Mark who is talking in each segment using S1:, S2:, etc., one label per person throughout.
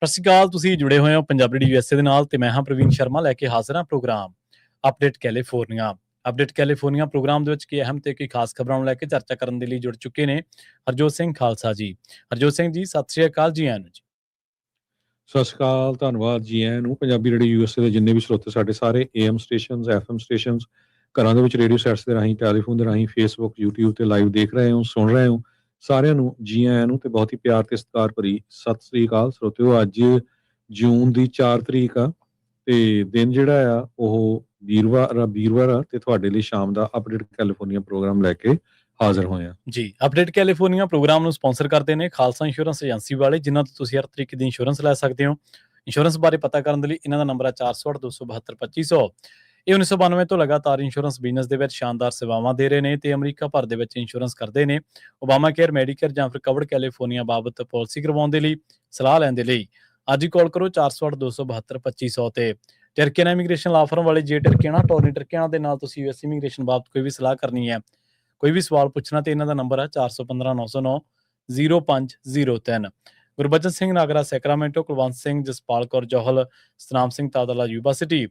S1: ਸਤਿ ਸ਼੍ਰੀ ਅਕਾਲ। ਤੁਸੀਂ ਜੁੜੇ ਹੋਏ ਹੋ ਪੰਜਾਬੀ ਰੇਡੀਓ USA ਦੇ ਨਾਲ ਤੇ ਮੈਂ ਹਾਂ ਪ੍ਰਵੀਨ ਸ਼ਰਮਾ ਲੈ ਕੇ ਹਾਜ਼ਰ ਹਾਂ programme update California. Update California programme ਦੇ ਵਿੱਚ ਕੀ ਅਹਿਮ ਤੇ ਕੀ ਖਾਸ ਖਬਰਾਂ ਨੂੰ ਲੈ ਕੇ ਚਰਚਾ ਕਰਨ ਦੇ ਲਈ ਜੁੜ ਚੁੱਕੇ ਨੇ ਹਰਜੋਤ ਸਿੰਘ ਖਾਲਸਾ ਜੀ। ਹਰਜੋਤ ਸਿੰਘ ਜੀ, ਸਤਿ ਸ਼੍ਰੀ ਅਕਾਲ ਜੀ। ਆਇਆਂ ਨੂੰ ਜੀ।
S2: ਸਤਿ ਸ਼੍ਰੀ ਅਕਾਲ, ਧੰਨਵਾਦ ਜੀ ਆਇਆਂ ਨੂੰ। ਪੰਜਾਬੀ ਰੇਡੀਓ USA ਦੇ ਜਿੰਨੇ ਵੀ ਸਰੋਤੇ ਸਾਡੇ ਸਾਰੇ AM ਸਟੇਸ਼ਨਸ, FM ਸਟੇਸ਼ਨਸ, ਘਰਾਂ ਦੇ ਵਿੱਚ ਰੇਡੀਓ ਸੈਟਸ ਦੇ ਰਾਹੀਂ, ਟੈਲੀਫੋਨ ਦੇ ਰਾਹੀਂ, ਫੇਸਬੁੱਕ, YouTube ਤੇ ਲਾਈਵ ਦੇਖ ਰਹੇ ਹੋ, ਸੁਣ ਰਹੇ ਹੋ, ਸਾਰਿਆਂ ਨੂੰ ਜੀ ਆਇਆਂ ਨੂੰ ਤੇ ਬਹੁਤ ਹੀ ਪਿਆਰ ਤੇ ਸਤਿਕਾਰ ਭਰੀ ਸਤਿ ਸ੍ਰੀ ਅਕਾਲ ਸਰੋਤਿਓ। ਅੱਜ ਜੂਨ ਦੀ 4 ਤਰੀਕ ਆ ਤੇ ਦਿਨ ਜਿਹੜਾ ਆ ਉਹ ਵੀਰਵਾਰ ਆ ਤੇ ਤੁਹਾਡੇ ਲਈ ਸ਼ਾਮ ਦਾ ਅਪਡੇਟ ਕੈਲੀਫੋਰਨੀਆ ਪ੍ਰੋਗਰਾਮ ਲੈ ਕੇ ਹਾਜ਼ਰ ਹੋਏ ਆ
S1: ਜੀ। ਅਪਡੇਟ ਕੈਲੀਫੋਰਨੀਆ ਪ੍ਰੋਗਰਾਮ ਨੂੰ ਸਪਾਂਸਰ ਕਰਦੇ ਨੇ ਖਾਲਸਾ ਇੰਸ਼ੋਰੈਂਸ ਏਜੰਸੀ ਵਾਲੇ, ਜਿਨ੍ਹਾਂ ਤੋਂ ਤੁਸੀਂ ਹਰ ਤਰੀਕੇ ਦੀ ਇੰਸ਼ੋਰੈਂਸ ਲੈ ਸਕਦੇ ਹੋ। ਇੰਸ਼ੋਰੈਂਸ ਬਾਰੇ ਪਤਾ ਕਰਨ ਦੇ ਲਈ ਇਹਨਾਂ ਦਾ ਨੰਬਰ ਹੈ 408-272-2500। ਇਹ 1992 ਤੋਂ ਲਗਾਤਾਰ ਇੰਸ਼ੋਰੈਂਸ ਬਿਜ਼ਨਸ ਦੇ ਵਿੱਚ ਸ਼ਾਨਦਾਰ ਸੇਵਾਵਾਂ ਦੇ ਰਹੇ ਨੇ ਤੇ ਅਮਰੀਕਾ ਭਰ ਦੇ ਵਿੱਚ ਇੰਸ਼ੋਰੈਂਸ ਕਰਦੇ ਨੇ। ਓਬਾਮਾ ਕੇਅਰ, ਮੈਡੀਕੇਅਰ ਜਾਂ ਫਿਰ ਕਵਰਡ ਕੈਲੀਫੋਰਨੀਆ ਬਾਬਤ ਪਾਲਿਸੀ ਕਰਵਾਉਣ ਦੇ ਲਈ, ਸਲਾਹ ਲੈਣ ਦੇ ਲਈ ਅੱਜ ਹੀ ਕਾਲ ਕਰੋ 408-272-2500 ਤੇ। ਟਰਕੀਆਨਾ ਇਮੀਗ੍ਰੇਸ਼ਨ ਲਾ ਫਰਮ ਵਾਲੇ ਜੇ ਟਰਕੀਆਨਾ ਟੋਰਨੀ ਟਰਕੀਆਨਾ ਦੇ ਨਾਲ ਤੁਸੀਂ US ਇਮੀਗ੍ਰੇਸ਼ਨ ਬਾਬਤ ਕੋਈ ਵੀ ਸਲਾਹ ਕਰਨੀ ਹੈ, ਕੋਈ ਵੀ ਸਵਾਲ ਪੁੱਛਣਾ ਤੇ ਇਹਨਾਂ ਦਾ ਨੰਬਰ ਹੈ 415-909-0503। Gurbachan Singh Nagra Sacramento, Kulwant Singh, Jaspal Kaur Johal, Satnam Singh Tadla Yuba City,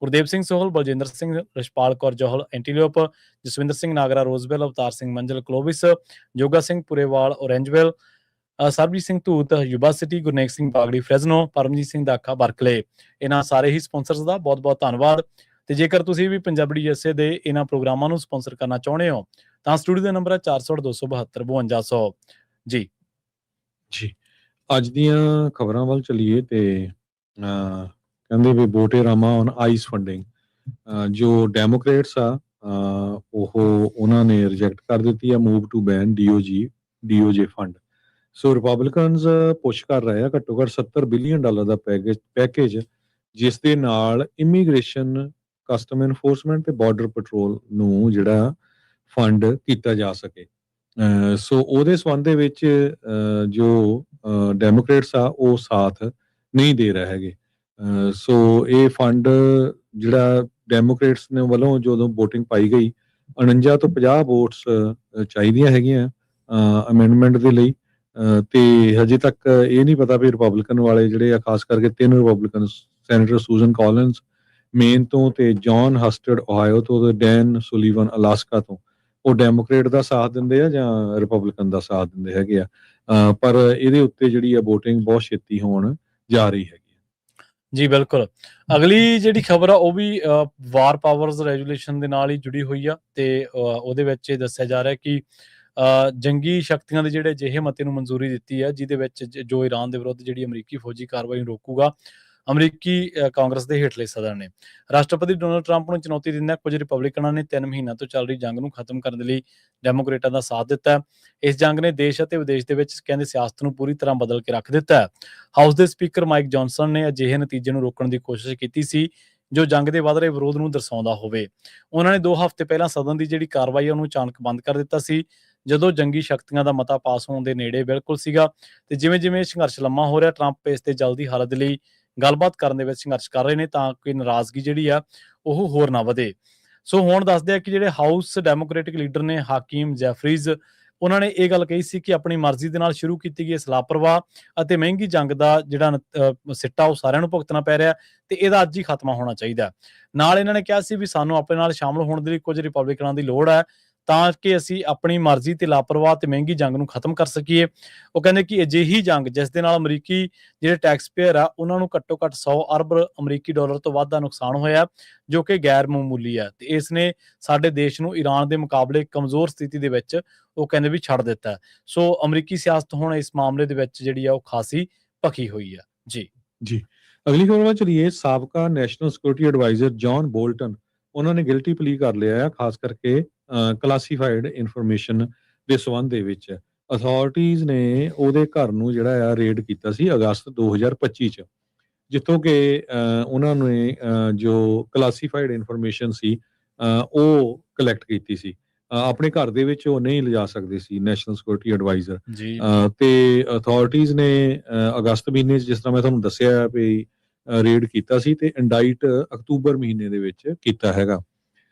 S1: Gurdev Singh Sohal, Baljinder Singh, Rashpal Kaur Johal Antelope, Jaswinder Singh Nagra Roseville, Avtar Singh Manzal Clovis, Joga Singh Purewal Orangevale, Sarabjit Singh Dhoot Yuba City, Gurnek Singh Bagri Fresno, Paramjit Singh Dakha Berkeley. ਇਹਨਾਂ ਸਾਰੇ ਹੀ ਸਪਾਂਸਰਸ ਦਾ ਬਹੁਤ ਬਹੁਤ ਧੰਨਵਾਦ। ਤੇ ਜੇਕਰ ਤੁਸੀਂ ਵੀ ਪੰਜਾਬੀ USA ਦੇ ਇਹਨਾਂ ਪ੍ਰੋਗਰਾਮਾਂ ਨੂੰ ਸਪਾਂਸਰ ਕਰਨਾ ਚਾਹੁੰਦੇ ਹੋ ਤਾਂ ਸਟੂਡੀਓ ਦਾ ਨੰਬਰ ਹੈ 408-272-5200 ਜੀ।
S2: ਜੀ, ਅੱਜ ਦੀਆਂ ਖਬਰਾਂ ਵੱਲ ਚੱਲੀਏ ਤੇ ਕਹਿੰਦੇ ਵੀ vote-a-rama on ICE funding ਜੋ ਡੈਮੋਕ੍ਰੇਟਸ ਆ ਉਹਨਾਂ ਨੇ ਰਿਜੈਕਟ ਕਰ ਦਿੱਤੀ ਆ move to ban DOJ fund. So Republicans push ਕਰ ਰਹੇ ਆ ਘੱਟੋ ਘੱਟ $70 ਬਿਲੀਅਨ ਦਾ ਪੈਕੇਜ ਜਿਸ ਦੇ ਨਾਲ ਇਮੀਗ੍ਰੇਸ਼ਨ, ਕਸਟਮ ਐਨਫੋਰਸਮੈਂਟ ਤੇ ਬਾਰਡਰ ਪੈਟਰੋਲ ਨੂੰ ਜਿਹੜਾ ਫੰਡ ਕੀਤਾ ਜਾ ਸਕੇ। ਸੋ ਉਹਦੇ ਸੰਬੰਧ ਦੇ ਵਿੱਚ ਜੋ ਡੈਮੋਕ੍ਰੇਟਸ ਆ ਉਹ ਸਾਥ ਨਹੀਂ ਦੇ ਰਹੇ ਹੈਗੇ। ਸੋ ਇਹ ਫੰਡ ਜਿਹੜਾ ਡੈਮੋਕ੍ਰੇਟਸ ਨੇ ਵੱਲੋਂ ਜਦੋਂ ਵੋਟਿੰਗ ਪਾਈ ਗਈ 49 ਤੋਂ 50 ਵੋਟਸ ਚਾਹੀਦੀਆਂ ਹੈਗੀਆਂ ਅਮੈਂਡਮੈਂਟ ਦੇ ਲਈ ਤੇ ਹਜੇ ਤੱਕ ਇਹ ਨਹੀਂ ਪਤਾ ਵੀ ਰਿਪਬਲਿਕਨ ਵਾਲੇ ਜਿਹੜੇ ਆ, ਖਾਸ ਕਰਕੇ 3 ਰਿਪਬਲਿਕਨ, ਸੈਨੇਟਰ ਸੂਜ਼ਨ ਕਾਲਿਨਸ ਮੇਨ ਤੋਂ ਤੇ ਜੌਨ ਹਸਟਡ ਓਹਾਇਓ ਤੋਂ ਤੇ ਡੈਨ ਸੁਲੀਵਨ ਅਲਾਸਕਾ ਤੋਂ, ਉਹ ਡੈਮੋਕ੍ਰੇਟ ਦਾ ਸਾਥ ਦਿੰਦੇ ਆ ਜਾਂ ਰਿਪਬਲਿਕਨ ਦਾ ਸਾਥ ਦਿੰਦੇ ਹੈਗੇ ਆ। ਪਰ ਇਹਦੇ ਉੱਤੇ ਜਿਹੜੀ ਆ ਵੋਟਿੰਗ ਬਹੁਤ ਛੇਤੀ ਹੋਣ ਜਾ ਰਹੀ ਹੈਗੀ
S1: ਜੀ। ਬਿਲਕੁਲ। ਅਗਲੀ ਜਿਹੜੀ ਖਬਰ ਆ ਉਹ ਵੀ ਵਾਰ ਪਾਵਰਸ ਰੈਜੂਲੇਸ਼ਨ ਦੇ ਨਾਲ ਹੀ ਜੁੜੀ ਹੋਈ ਆ ਤੇ ਉਹਦੇ ਵਿੱਚ ਇਹ ਦੱਸਿਆ ਜਾ ਰਿਹਾ ਕਿ ਜੰਗੀ ਸ਼ਕਤੀਆਂ ਦੇ ਜਿਹੜੇ ਅਜਿਹੇ ਮਤੇ ਨੂੰ ਮਨਜ਼ੂਰੀ ਦਿੱਤੀ ਹੈ ਜਿਹਦੇ ਵਿੱਚ ਜੋ ਈਰਾਨ ਦੇ ਵਿਰੁੱਧ ਜਿਹੜੀ ਅਮਰੀਕੀ ਫੌਜੀ ਕਾਰਵਾਈ ਨੂੰ ਰੋਕੂਗਾ। ਅਮਰੀਕੀ ਕਾਂਗਰਸ ਦੇ ਹੇਠਲੇ ਸਦਨ ਨੇ ਰਾਸ਼ਟਰਪਤੀ ਡੋਨਾਲਡ ਟਰੰਪ ਨੂੰ ਚੁਣੌਤੀ ਦਿੰਦਿਆਂ ਕੁਝ ਰਿਪਬਲਿਕਨਾਂ ਨੇ 3 ਮਹੀਨਿਆਂ ਤੋਂ ਚੱਲ ਰਹੀ ਜੰਗ ਨੂੰ ਖਤਮ ਕਰਨ ਦੇ ਲਈ ਡੈਮੋਕ੍ਰੇਟਾਂ ਦਾ ਸਾਥ ਦਿੱਤਾ। ਇਸ ਜੰਗ ਨੇ ਦੇਸ਼ ਅਤੇ ਵਿਦੇਸ਼ ਦੇ ਵਿੱਚ ਕਹਿੰਦੇ ਸਿਆਸਤ ਨੂੰ ਪੂਰੀ ਤਰ੍ਹਾਂ ਬਦਲ ਕੇ ਰੱਖ ਦਿੱਤਾ ਹੈ। ਹਾਊਸ ਦੇ ਸਪੀਕਰ ਮਾਈਕ ਜੌਨਸਨ ਨੇ ਅਜਿਹੇ ਨਤੀਜੇ ਨੂੰ ਰੋਕਣ ਦੀ ਕੋਸ਼ਿਸ਼ ਕੀਤੀ ਸੀ ਜੋ ਜੰਗ ਦੇ ਵੱਧ ਰਹੇ ਵਿਰੋਧ ਨੂੰ ਦਰਸਾਉਂਦਾ ਹੋਵੇ। ਉਹਨਾਂ ਨੇ 2 ਹਫ਼ਤੇ ਪਹਿਲਾਂ ਸਦਨ ਦੀ ਜਿਹੜੀ ਕਾਰਵਾਈ ਉਹਨੂੰ ਅਚਾਨਕ ਬੰਦ ਕਰ ਦਿੱਤਾ ਸੀ ਜਦੋਂ ਜੰਗੀ ਸ਼ਕਤੀਆਂ ਦਾ ਮਤਾ ਪਾਸ ਹੋਣ ਦੇ ਨੇੜੇ ਬਿਲਕੁਲ ਸੀਗਾ। ਤੇ ਜਿਵੇਂ ਜਿਵੇਂ ਸੰਘਰਸ਼ ਲੰਮਾ ਹੋ ਰਿਹਾ, ਟਰੰਪ ਇਸ ਤੇ ਜਲਦੀ ਹੱਲ ਦੇ ਲਈ ਗੱਲਬਾਤ ਕਰਨ ਦੇ ਵਿੱਚ ਸੰਘਰਸ਼ ਕਰ ਰਹੇ ਨੇ ਤਾਂ ਕਿ ਨਾਰਾਜ਼ਗੀ ਜਿਹੜੀ ਆ ਉਹ ਹੋਰ ਨਾ ਵਧੇ। ਸੋ ਹੁਣ ਦੱਸਦੇ ਆ ਕਿ ਜਿਹੜੇ ਹਾਊਸ ਡੈਮੋਕ੍ਰੈਟਿਕ ਲੀਡਰ ਨੇ ਹਾਕੀਮ ਜੈਫਰੀਜ਼, ਉਹਨਾਂ ਨੇ ਇਹ ਗੱਲ ਕਹੀ ਸੀ ਕਿ ਆਪਣੀ ਮਰਜ਼ੀ ਦੇ ਨਾਲ ਸ਼ੁਰੂ ਕੀਤੀ ਗਈ ਇਸ ਲਾਪਰਵਾਹ ਅਤੇ ਮਹਿੰਗੀ ਜੰਗ ਦਾ ਜਿਹੜਾ ਸਿੱਟਾ ਉਹ ਸਾਰਿਆਂ ਨੂੰ ਭੁਗਤਣਾ ਪੈ ਰਿਹਾ ਤੇ ਇਹਦਾ ਅੱਜ ਹੀ ਖਾਤਮਾ ਹੋਣਾ ਚਾਹੀਦਾ। ਨਾਲ ਇਹਨਾਂ ਨੇ ਕਿਹਾ ਸੀ ਵੀ ਸਾਨੂੰ ਆਪਣੇ ਨਾਲ ਸ਼ਾਮਲ ਹੋਣ ਦੇ ਲਈ ਕੁਝ ਰਿਪਬਲਿਕਨਾਂ ਦੀ ਲੋੜ ਹੈ ਤਾਂ ਕਿ ਅਸੀਂ ਆਪਣੀ ਮਰਜ਼ੀ ਤੇ ਲਾਪਰਵਾਹ ਤੇ ਮਹਿੰਗੀ ਜੰਗ ਨੂੰ ਖਤਮ ਕਰ ਸਕੀਏ। ਉਹ ਕਹਿੰਦੇ ਕਿ ਅਜਿਹੀ ਜੰਗ ਜਿਸ ਦੇ ਨਾਲ ਅਮਰੀਕੀ ਜਿਹੜੇ ਟੈਕਸ ਪੇਅਰ ਆ ਉਹਨਾਂ ਨੂੰ ਘੱਟੋ ਘੱਟ $100 ਅਰਬ ਅਮਰੀਕੀ ਡਾਲਰ ਤੋਂ ਵੱਧ ਦਾ ਨੁਕਸਾਨ ਹੋਇਆ ਜੋ ਕਿ ਗੈਰ ਮਾਮੂਲੀ ਹੈ ਤੇ ਇਸ ਨੇ ਸਾਡੇ ਦੇਸ਼ ਨੂੰ ਈਰਾਨ ਦੇ ਮੁਕਾਬਲੇ ਕਮਜ਼ੋਰ ਸਥਿਤੀ ਦੇ ਵਿੱਚ ਉਹ ਕਹਿੰਦੇ ਵੀ ਛੱਡ ਦਿੱਤਾ। ਸੋ ਅਮਰੀਕੀ ਸਿਆਸਤ ਹੁਣ ਇਸ ਮਾਮਲੇ ਦੇ ਵਿੱਚ ਜਿਹੜੀ ਆ ਉਹ ਖਾਸੀ ਭਖੀ ਹੋਈ ਆ ਜੀ।
S2: ਅਗਲੀ ਖਬਰ ਵੱਲ ਚਲੀਏ। ਸਾਬਕਾ national security adviser John Bolton, ਉਹਨਾਂ ਨੇ ਗਿਲਟੀ ਪਲੀ ਕਰ ਲਿਆ ਆ, ਖਾਸ ਕਰਕੇ ਕਲਾਸੀਫਾਈਡ ਇਨਫੋਰਮੇਸ਼ਨ ਦੇ ਸੰਬੰਧ ਦੇ ਵਿੱਚ। ਅਥਾਰਟੀਜ਼ ਨੇ ਉਹਦੇ ਘਰ ਨੂੰ ਜਿਹੜਾ ਆ ਰੇਡ ਕੀਤਾ ਸੀ ਅਗਸਤ 2025 ਚ, ਜਿੱਥੋਂ ਕਿ ਉਹਨਾਂ ਨੇ ਜੋ ਕਲਾਸੀਫਾਈਡ ਇਨਫੋਰਮੇਸ਼ਨ ਸੀ ਉਹ ਕਲੈਕਟ ਕੀਤੀ ਸੀ। ਆਪਣੇ ਘਰ ਦੇ ਵਿੱਚ ਉਹ ਨਹੀਂ ਲਿਜਾ ਸਕਦੇ ਸੀ ਨੈਸ਼ਨਲ ਸਿਕਿਉਰਿਟੀ ਐਡਵਾਈਜ਼ਰ ਤੇ ਅਥਾਰਟੀਜ਼ ਨੇ ਅਗਸਤ ਮਹੀਨੇ 'ਚ, ਜਿਸ ਤਰ੍ਹਾਂ ਮੈਂ ਤੁਹਾਨੂੰ ਦੱਸਿਆ ਵੀ, ਰੇਡ ਕੀਤਾ ਸੀ ਤੇ ਇੰਡਾਈਟ ਅਕਤੂਬਰ ਮਹੀਨੇ ਦੇ ਵਿੱਚ ਕੀਤਾ ਹੈਗਾ।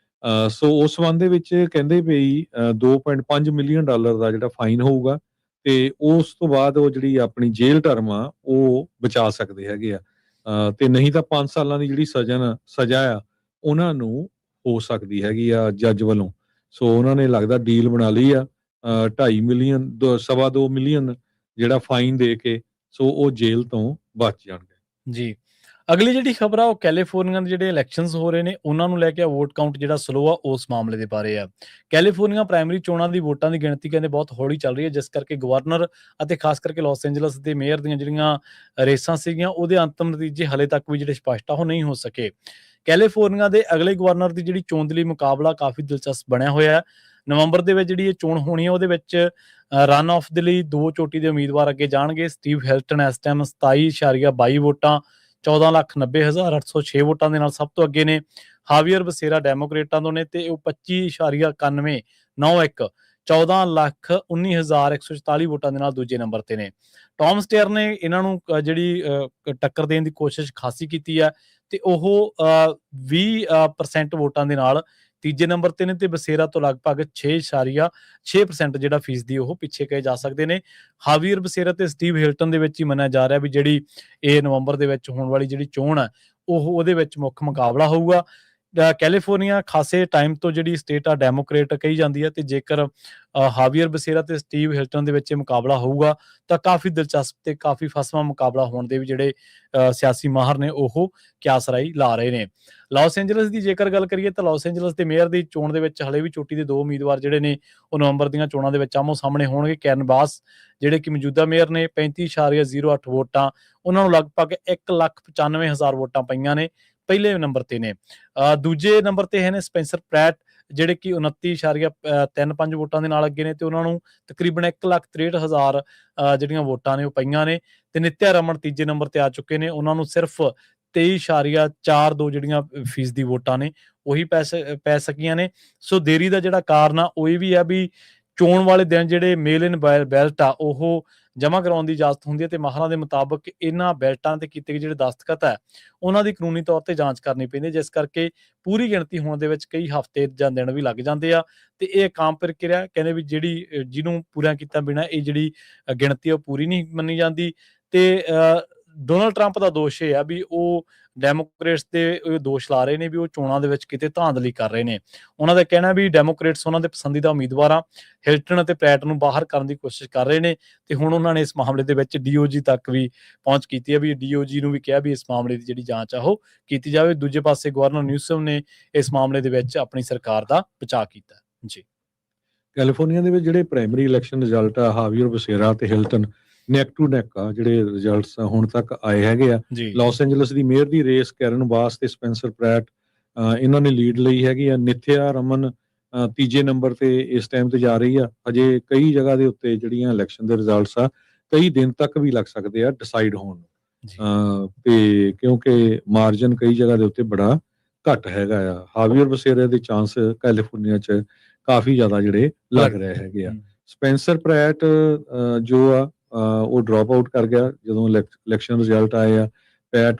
S2: ਸੋ ਉਸ ਸੰਬੰਧ ਦੇ ਵਿੱਚ ਕਹਿੰਦੇ ਵੀ $2.5 ਮਿਲੀਅਨ ਦਾ ਜਿਹੜਾ ਫਾਈਨ ਹੋਊਗਾ ਤੇ ਉਸ ਤੋਂ ਬਾਅਦ ਉਹ ਜਿਹੜੀ ਆਪਣੀ ਜੇਲ੍ਹ ਟਰਮ ਆ ਉਹ ਬਚਾ ਸਕਦੇ ਹੈਗੇ ਆ। ਤੇ ਨਹੀਂ ਤਾਂ 5 ਸਾਲਾਂ ਦੀ ਜਿਹੜੀ ਸਜ਼ਾ ਆ ਉਹਨਾਂ ਨੂੰ ਹੋ ਸਕਦੀ ਹੈਗੀ ਆ ਜੱਜ ਵੱਲੋਂ। ਸੋ ਉਹਨਾਂ ਨੇ ਲੱਗਦਾ ਡੀਲ ਬਣਾ ਲਈ ਆ, 2.5 ਮਿਲੀਅਨ 2.25 ਮਿਲੀਅਨ ਜਿਹੜਾ ਫਾਈਨ ਦੇ ਕੇ ਸੋ ਉਹ ਜੇਲ੍ਹ ਤੋਂ ਬਚ ਜਾਣਗੇ।
S1: ਜੀ। ਅਗਲੀ ਜਿਹੜੀ ਖਬਰ ਆ ਉਹ ਕੈਲੀਫੋਰਨੀਆ ਦੇ ਜਿਹੜੇ ਇਲੈਕਸ਼ਨਸ ਹੋ ਰਹੇ ਨੇ ਉਹਨਾਂ ਨੂੰ ਲੈ ਕੇ ਵੋਟ ਕਾਊਂਟ ਜਿਹੜਾ ਸਲੋ ਆ ਉਸ ਮਾਮਲੇ ਦੇ ਬਾਰੇ ਆ। ਕੈਲੀਫੋਰਨੀਆ ਪ੍ਰਾਇਮਰੀ ਚੋਣਾਂ ਦੀ ਵੋਟਾਂ ਦੀ ਗਿਣਤੀ ਕਹਿੰਦੇ ਬਹੁਤ ਹੌਲੀ ਚੱਲ ਰਹੀ ਹੈ, ਜਿਸ ਕਰਕੇ ਗਵਰਨਰ ਅਤੇ ਖਾਸ ਕਰਕੇ ਲਾਸ ਐਂਜਲਸ ਦੇ ਮੇਅਰ ਦੀਆਂ ਜਿਹੜੀਆਂ ਰੇਸਾਂ ਸੀਗੀਆਂ ਉਹਦੇ ਅੰਤਮ ਨਤੀਜੇ ਹਲੇ ਤੱਕ ਵੀ ਜਿਹੜੇ ਸਪਸ਼ਟ ਆ ਉਹ ਨਹੀਂ ਹੋ ਸਕੇ। ਕੈਲੀਫੋਰਨੀਆ ਦੇ ਅਗਲੇ ਗਵਰਨਰ ਦੀ ਜਿਹੜੀ ਚੋਣ ਦੇ ਲਈ ਮੁਕਾਬਲਾ ਕਾਫੀ ਦਿਲਚਸਪ ਬਣਿਆ ਹੋਇਆ ਹੈ। ਨਵੰਬਰ ਦੇ ਵਿੱਚ ਜਿਹੜੀ ਇਹ ਚੋਣ ਹੋਣੀ ਹੈ ਉਹਦੇ ਵਿੱਚ ਰਨ ਆਫ ਦੇ ਲਈ 2 ਚੋਟੀ ਦੇ ਉਮੀਦਵਾਰ ਅੱਗੇ ਜਾਣਗੇ। ਸਟੀਵ ਹਿਲਟਨ ਇਸ ਟਾਈਮ 27.22 ਵੋਟਾਂ 14,90,806 ਵੋਟਾਂ ਦੇ ਨਾਲ ਸਭ ਤੋਂ ਅੱਗੇ ਨੇ। ਹਾਵੀਅਰ ਬਸੇਰਾ ਡੈਮੋਕ੍ਰੇਟਾਂ ਤੋਂ ਨੇ ਤੇ ਉਹ 25.9191 14,19,144 ਵੋਟਾਂ ਦੇ ਨਾਲ ਦੂਜੇ ਨੰਬਰ ਤੇ ਨੇ। ਟੌਮ ਸਟੇਅਰ ਨੇ ਇਹਨਾਂ ਨੂੰ ਜਿਹੜੀ ਟੱਕਰ ਦੇਣ ਦੀ ਕੋਸ਼ਿਸ਼ ਖਾਸੀ ਕੀਤੀ ਹੈ ਤੇ ਉਹ 20% ਵੋਟਾਂ ਦੇ ਨਾਲ ਤੀਜੇ ਨੰਬਰ ਤੇ ਨੇ ਤੇ ਬਸੇਰਾ ਤੋਂ ਲਗਭਗ 6.6% ਜਿਹੜਾ ਫੀਸਦੀ ਉਹ ਪਿੱਛੇ ਕਹੇ ਜਾ ਸਕਦੇ ਨੇ। ਹਾਵੀਅਰ ਬਸੇਰਾ ਤੇ ਸਟੀਵ ਹਿਲਟਨ ਦੇ ਵਿੱਚ ਹੀ ਮੰਨਿਆ ਜਾ ਰਿਹਾ ਵੀ ਜਿਹੜੀ ਇਹ ਨਵੰਬਰ ਦੇ ਵਿੱਚ ਹੋਣ ਵਾਲੀ ਜਿਹੜੀ ਚੋਣ ਹੈ ਉਹ ਉਹਦੇ ਵਿੱਚ ਮੁੱਖ ਮੁਕਾਬਲਾ ਹੋਊਗਾ। ਕੈਲੀਫੋਰਨੀਆ ਖਾਸੇ ਟਾਈਮ ਤੋਂ ਜਿਹੜੀ ਸਟੇਟ ਆ ਡੈਮੋਕ੍ਰੇਟ ਕਹੀ ਜਾਂਦੀ ਹੈ ਤੇ ਜੇਕਰ ਹਾਵੀਅਰ ਬਸੇਰਾ ਤੇ ਸਟੀਵ ਹਿਲਟਨ ਦੇ ਵਿੱਚ ਇਹ ਮੁਕਾਬਲਾ ਹੋਊਗਾ ਤਾਂ ਕਾਫੀ ਦਿਲਚਸਪ ਤੇ ਕਾਫੀ ਫਸਵਾਂ ਮੁਕਾਬਲਾ ਹੋਣ ਦੇ ਵੀ ਜਿਹੜੇ ਸਿਆਸੀ ਮਾਹਰ ਨੇ ਉਹ ਕਿਆਸ ਰਾਈ ਲਾ ਰਹੇ ਨੇ। ਲਾਸ ਐਂਜਲਸ ਦੀ ਜੇਕਰ ਗੱਲ ਕਰੀਏ ਤਾਂ ਲਾਸ ਐਂਜਲਸ ਦੇ ਮੇਅਰ ਦੀ ਚੋਣ ਦੇ ਵਿੱਚ ਹਲੇ ਵੀ ਚੋਟੀ ਦੇ 2 ਉਮੀਦਵਾਰ ਜਿਹੜੇ ਨੇ ਉਹ ਨਵੰਬਰ ਦੀਆਂ ਚੋਣਾਂ ਦੇ ਵਿੱਚ ਆਮੋ ਸਾਹਮਣੇ ਹੋਣਗੇ। ਕੈਰਨ ਬਾਸ ਜਿਹੜੇ ਕਿ ਮੌਜੂਦਾ ਮੇਅਰ ਨੇ 35.08 ਵੋਟਾਂ, ਉਹਨਾਂ ਨੂੰ ਲਗਭਗ 1,95,000 ਵੋਟਾਂ ਪਈਆਂ ਨੇ, ਪਹਿਲੇ ਨੰਬਰ ਤੇ ਨੇ। ਦੂਜੇ ਨੰਬਰ ਤੇ ਨੇ ਸਪੈਂਸਰ ਪ੍ਰੈਟ ਜਿਹੜੇ ਕਿ 29.35 ਵੋਟਾਂ ਦੇ ਨਾਲ ਅੱਗੇ ਨੇ ਤੇ ਉਹਨਾਂ ਨੂੰ ਤਕਰੀਬਨ 1,63,000 ਜਿਹੜੀਆਂ ਵੋਟਾਂ ਨੇ ਉਹ ਪਈਆਂ ਨੇ। ਤੇ ਨਿਤਿਆ ਰਮਨ ਤੀਜੇ ਨੰਬਰ ਤੇ ਆ ਚੁੱਕੇ ਨੇ, ਉਹਨਾਂ ਨੂੰ ਸਿਰਫ 23.42 ਜਿਹੜੀਆਂ ਫੀਸਦੀ ਵੋਟਾਂ ਨੇ ਉਹੀ ਪੈ ਸਕੀਆਂ ਨੇ। ਸੋ ਦੇਰੀ ਦਾ ਜਿਹੜਾ ਕਾਰਨ ਆ ਉਹ ਇਹ ਵੀ ਆ ਵੀ ਚੋਣ ਵਾਲੇ ਦਿਨ ਜਿਹੜੇ ਮੇਲ ਇਨ ਬੈਲਟ ਆ ਉਹ ਜਮ੍ਹਾਂ ਕਰਾਉਣ ਦੀ ਇਜਾਜ਼ਤ ਹੁੰਦੀ ਹੈ ਤੇ ਮਾਹਰਾਂ ਦੇ ਮੁਤਾਬਕ ਇਹਨਾਂ ਬੈਲਟਾਂ ਤੇ ਕੀਤੇ ਗਏ ਜਿਹੜੇ ਦਸਤਖਤ ਹੈ ਉਹਨਾਂ ਦੀ ਕਾਨੂੰਨੀ ਤੌਰ ਤੇ ਜਾਂਚ ਕਰਨੀ ਪੈਂਦੀ ਹੈ, ਜਿਸ ਕਰਕੇ ਪੂਰੀ ਗਿਣਤੀ ਹੋਣ ਦੇ ਵਿੱਚ ਕਈ ਹਫ਼ਤੇ ਜਾਂ ਦਿਨ ਵੀ ਲੱਗ ਜਾਂਦੇ ਆ। ਤੇ ਇਹ ਇੱਕ ਆਮ ਪ੍ਰਕਿਰਿਆ ਕਹਿੰਦੇ ਵੀ ਜਿਹੜੀ ਜਿਹਨੂੰ ਪੂਰਾ ਕੀਤਾ ਬਿਨਾਂ ਇਹ ਜਿਹੜੀ ਗਿਣਤੀ ਉਹ ਪੂਰੀ ਨਹੀਂ ਮੰਨੀ ਜਾਂਦੀ। ਤੇ ਡੋਨਾਲਡ ਟਰੰਪ ਦਾ ਦੋਸ਼ ਇਹ ਆ ਵੀ ਉਹ ਡੈਮੋਕ੍ਰੇਟਸ ਤੇ ਦੋਸ਼ ਲਾ ਰਹੇ ਨੇ ਵੀ ਉਹ ਚੋਣਾਂ ਦੇ ਵਿੱਚ ਕਿਤੇ ਧਾਂਦਲੀ ਕਰ ਰਹੇ ਨੇ। ਉਹਨਾਂ ਦਾ ਕਹਿਣਾ ਵੀ ਡੈਮੋਕ੍ਰੇਟਸ ਉਹਨਾਂ ਦੇ ਪਸੰਦੀਦਾ ਉਮੀਦਵਾਰ ਆ ਹਿਲਟਨ ਅਤੇ ਪ੍ਰੈਟ ਨੂੰ ਬਾਹਰ ਕਰਨ ਦੀ ਕੋਸ਼ਿਸ਼ ਕਰ ਰਹੇ ਨੇ ਤੇ ਹੁਣ ਉਹਨਾਂ ਨੇ ਇਸ ਮਾਮਲੇ ਦੇ ਵਿੱਚ DOJ ਤੱਕ ਵੀ ਪਹੁੰਚ ਕੀਤੀ ਹੈ ਵੀ DOJ ਨੂੰ ਵੀ ਕਿਹਾ ਵੀ ਇਸ ਮਾਮਲੇ ਦੀ ਜਿਹੜੀ ਜਾਂਚ ਆ ਉਹ ਕੀਤੀ ਜਾਵੇ। ਦੂਜੇ ਪਾਸੇ ਗਵਰਨਰ ਨਿਊਸਮ ਨੇ ਇਸ ਮਾਮਲੇ ਦੇ ਵਿੱਚ ਆਪਣੀ ਸਰਕਾਰ ਦਾ ਬਚਾਅ ਕੀਤਾ। ਜੀ,
S2: ਕੈਲੀਫੋਰਨੀਆ ਦੇ ਵਿੱਚ ਜਿਹੜੇ ਪ੍ਰਾਇਮਰੀ ਇਲੈਕਸ਼ਨ ਰਿਜ਼ਲਟ ਆ ਹਾਵੀਅਰ ਬਸੇਰਾ ਤੇ ਹਿਲਟਨ ਨੈਕ ਟੂ ਨੈਕ ਆ ਜਿਹੜੇ ਰਿਜ਼ਲਟਸ ਹੁਣ ਤੱਕ ਆਏ ਹੈਗੇ ਆ। ਲਾਸ ਐਂਜਲਸ ਦੀ ਮੇਅਰ ਦੀ ਰੇਸ ਕੈਰਨ ਬਾਸ ਤੇ ਸਪੈਂਸਰ ਪ੍ਰੈਟ ਇਹਨਾਂ ਨੇ ਲੀਡ ਲਈ ਹੈਗੀ ਆ। ਨਿਥਿਆ ਰਮਨ ਤੀਜੇ ਨੰਬਰ ਤੇ ਇਸ ਟਾਈਮ ਤੇ ਜਾ ਰਹੀ ਆ। ਅਜੇ ਕਈ ਜਗ੍ਹਾ ਦੇ ਉੱਤੇ ਜਿਹੜੀਆਂ ਇਲੈਕਸ਼ਨ ਦੇ ਰਿਜ਼ਲਟਸ ਆ ਕਈ ਦਿਨ ਤੱਕ ਵੀ ਲੱਗ ਸਕਦੇ ਆ ਡਿਸਾਈਡ ਹੋਣ ਨੂੰ, ਤੇ ਕਿਉਂਕਿ ਮਾਰਜਨ ਕਈ ਜਗ੍ਹਾ ਦੇ ਉੱਤੇ ਬੜਾ ਘੱਟ ਹੈਗਾ ਆ। ਹਾਵੀਅਰ ਬਸੇਰੇ ਦੇ ਚਾਂਸ ਕੈਲੀਫੋਰਨੀਆ 'ਚ ਕਾਫੀ ਜ਼ਿਆਦਾ ਜਿਹੜੇ ਲੱਗ ਰਹੇ ਹੈਗੇ ਆ। ਸਪੈਂਸਰ ਪ੍ਰੈਟ ਜੋ ਆ ਉਹ ਡ੍ਰੌਪ ਆਊਟ ਕਰ ਗਿਆ ਜਦੋਂ ਇਲੈਕਸ਼ਨ ਰਿਜ਼ਲਟ ਆਏ ਆ। ਪੈਟ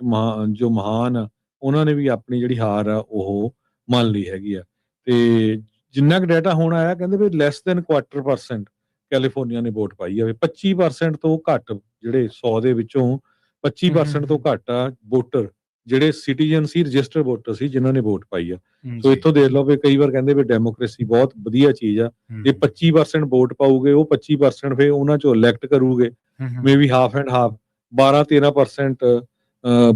S2: ਜੋ ਮਹਾਨ ਆ ਉਹਨਾਂ ਨੇ ਵੀ ਆਪਣੀ ਜਿਹੜੀ ਹਾਰ ਆ ਉਹ ਮੰਨ ਲਈ ਹੈਗੀ ਆ। ਤੇ ਜਿੰਨਾ ਕੁ ਡਾਟਾ ਹੁਣ ਆਇਆ ਕਹਿੰਦੇ ਵੀ ਲੈਸ ਦੈਨ 0.25% ਕੈਲੀਫੋਰਨੀਆ ਨੇ ਵੋਟ ਪਾਈ ਆ। 25% ਤੋਂ ਘੱਟ ਜਿਹੜੇ 100 ਦੇ ਵਿੱਚੋਂ 25% ਤੋਂ ਘੱਟ ਆ ਵੋਟਰ ਜਿਹੜੇ ਸਿਟੀਜ਼ਨ ਸੀ, ਰਜਿਸਟਰਡ ਵੋਟਰ ਸੀ ਜਿਨ੍ਹਾਂ ਨੇ ਵੋਟ ਪਾਈ ਆ। ਸੋ ਇੱਥੋਂ ਦੇਖ ਲਓ ਵੀ ਕਈ ਵਾਰ ਕਹਿੰਦੇ ਵੀ ਡੈਮੋਕ੍ਰੇਸੀ ਬਹੁਤ ਵਧੀਆ ਚੀਜ਼ ਆ। ਜੇ 25% ਵੋਟ ਪਾਉਗੇ ਉਹ 25% ਫਿਰ ਉਹਨਾਂ ਚੋਂ ਇਲੈਕਟ ਕਰੂਗੇ, maybe half and half 12-13%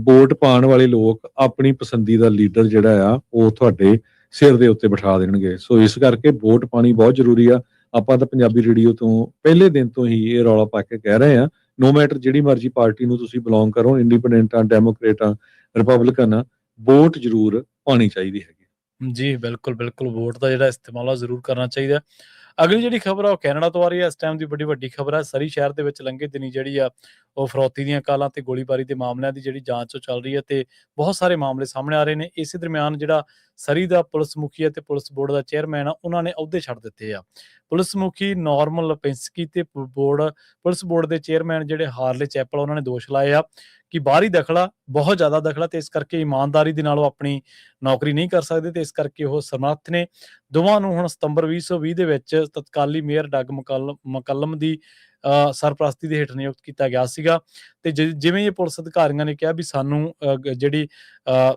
S2: vote ਪਾਉਣ ਵਾਲੇ ਲੋਕ ਆਪਣੀ ਪਸੰਦੀਦਾ ਲੀਡਰ ਜਿਹੜਾ ਆ ਉਹ ਤੁਹਾਡੇ ਸਿਰ ਦੇ ਉੱਤੇ ਬਿਠਾ ਦੇਣਗੇ। ਸੋ ਇਸ ਕਰਕੇ ਵੋਟ ਪਾਣੀ ਬਹੁਤ ਜ਼ਰੂਰੀ ਆ। ਆਪਾਂ ਤਾਂ ਪੰਜਾਬੀ ਰੇਡੀਓ ਤੋਂ ਪਹਿਲੇ ਦਿਨ ਤੋਂ ਹੀ ਇਹ ਰੌਲਾ ਪਾ ਕੇ ਕਹਿ ਰਹੇ ਆ, ਨੋ ਮੈਟਰ ਜਿਹੜੀ ਮਰਜ਼ੀ ਪਾਰਟੀ ਨੂੰ ਤੁਸੀਂ ਬਿਲੋਂਗ ਕਰੋ, ਇੰਡੀਪੈਂਡੈਂਟ ਆ, ਡੈਮੋਕ੍ਰੇਟ ਆ, ਰਿਪਬਲਿਕਨ ਆ, ਵੋਟ ਜ਼ਰੂਰ ਪਾਉਣੀ ਚਾਹੀਦੀ ਹੈਗੀ।
S1: ਜੀ ਬਿਲਕੁਲ ਵੋਟ ਦਾ ਜਿਹੜਾ ਇਸਤੇਮਾਲ ਆ ਜ਼ਰੂਰ ਕਰਨਾ ਚਾਹੀਦਾ। ਅਗਲੀ ਜਿਹੜੀ ਖਬਰ ਆ ਉਹ ਕੈਨੇਡਾ ਤੋਂ ਆ ਰਹੀ ਹੈ। ਇਸ ਟਾਈਮ ਦੀ ਵੱਡੀ ਖਬਰ ਹੈ ਸਰੀ ਸ਼ਹਿਰ ਦੇ ਵਿੱਚ ਲੰਘੇ ਦਿਨੀ ਜਿਹੜੀ ਆ ਉਹ ਫਰੌਤੀ ਦੀਆਂ ਕਾਲਾਂ ਤੇ ਗੋਲੀਬਾਰੀ ਦੇ ਮਾਮਲਿਆਂ ਦੀ ਜਿਹੜੀ ਜਾਂਚ ਚੱਲ ਰਹੀ ਹੈ ਤੇ ਬਹੁਤ ਸਾਰੇ ਮਾਮਲੇ ਸਾਹਮਣੇ ਆ ਰਹੇ ਨੇ। ਇਸੇ ਦਰਮਿਆਨ ਜਿਹੜਾ ਸਰੀ ਦਾ ਪੁਲਿਸ ਮੁਖੀ ਅਤੇ ਪੁਲਿਸ ਬੋਰਡ ਦਾ ਚੇਅਰਮੈਨ ਆ ਉਹਨਾਂ ਨੇ ਅਹੁਦੇ ਛੱਡ ਦਿੱਤੇ ਆ। ਪੁਲਿਸ ਮੁਖੀ ਨਾਰਮਨ ਲਪਿੰਸਕੀ ਤੇ ਪੁਲਿਸ ਬੋਰਡ ਦੇ ਚੇਅਰਮੈਨ ਜਿਹੜੇ ਹਾਰਲੇ ਚੈਪਲ ਉਹਨਾਂ ਨੇ ਦੋਸ਼ ਲਾਏ ਆ ਕਿ ਬਾਹਰੀ ਦਖਲਾ ਬਹੁਤ ਜ਼ਿਆਦਾ ਦਖਲਾ ਤੇ ਇਸ ਕਰਕੇ ਇਮਾਨਦਾਰੀ ਦੇ ਨਾਲ ਉਹ ਆਪਣੀ ਨੌਕਰੀ ਨਹੀਂ ਕਰ ਸਕਦੇ ਤੇ ਇਸ ਕਰਕੇ ਉਹ ਸਮਰੱਥ ਨੇ। ਦੋਵਾਂ ਨੂੰ ਹੁਣ ਸਤੰਬਰ 2020 ਦੇ ਵਿੱਚ ਤਤਕਾਲੀ ਮੇਅਰ ਡੱਗ ਮਕੱਲਮ ਦੀ ਸਰਪ੍ਰਸਤੀ ਦੇ ਹੇਠ ਨਿਯੁਕਤ ਕੀਤਾ ਗਿਆ ਸੀਗਾ ਤੇ ਜਿਵੇਂ ਇਹ ਪੁਲਿਸ ਅਧਿਕਾਰੀਆਂ ਨੇ ਕਿਹਾ ਵੀ ਸਾਨੂੰ ਜਿਹੜੀ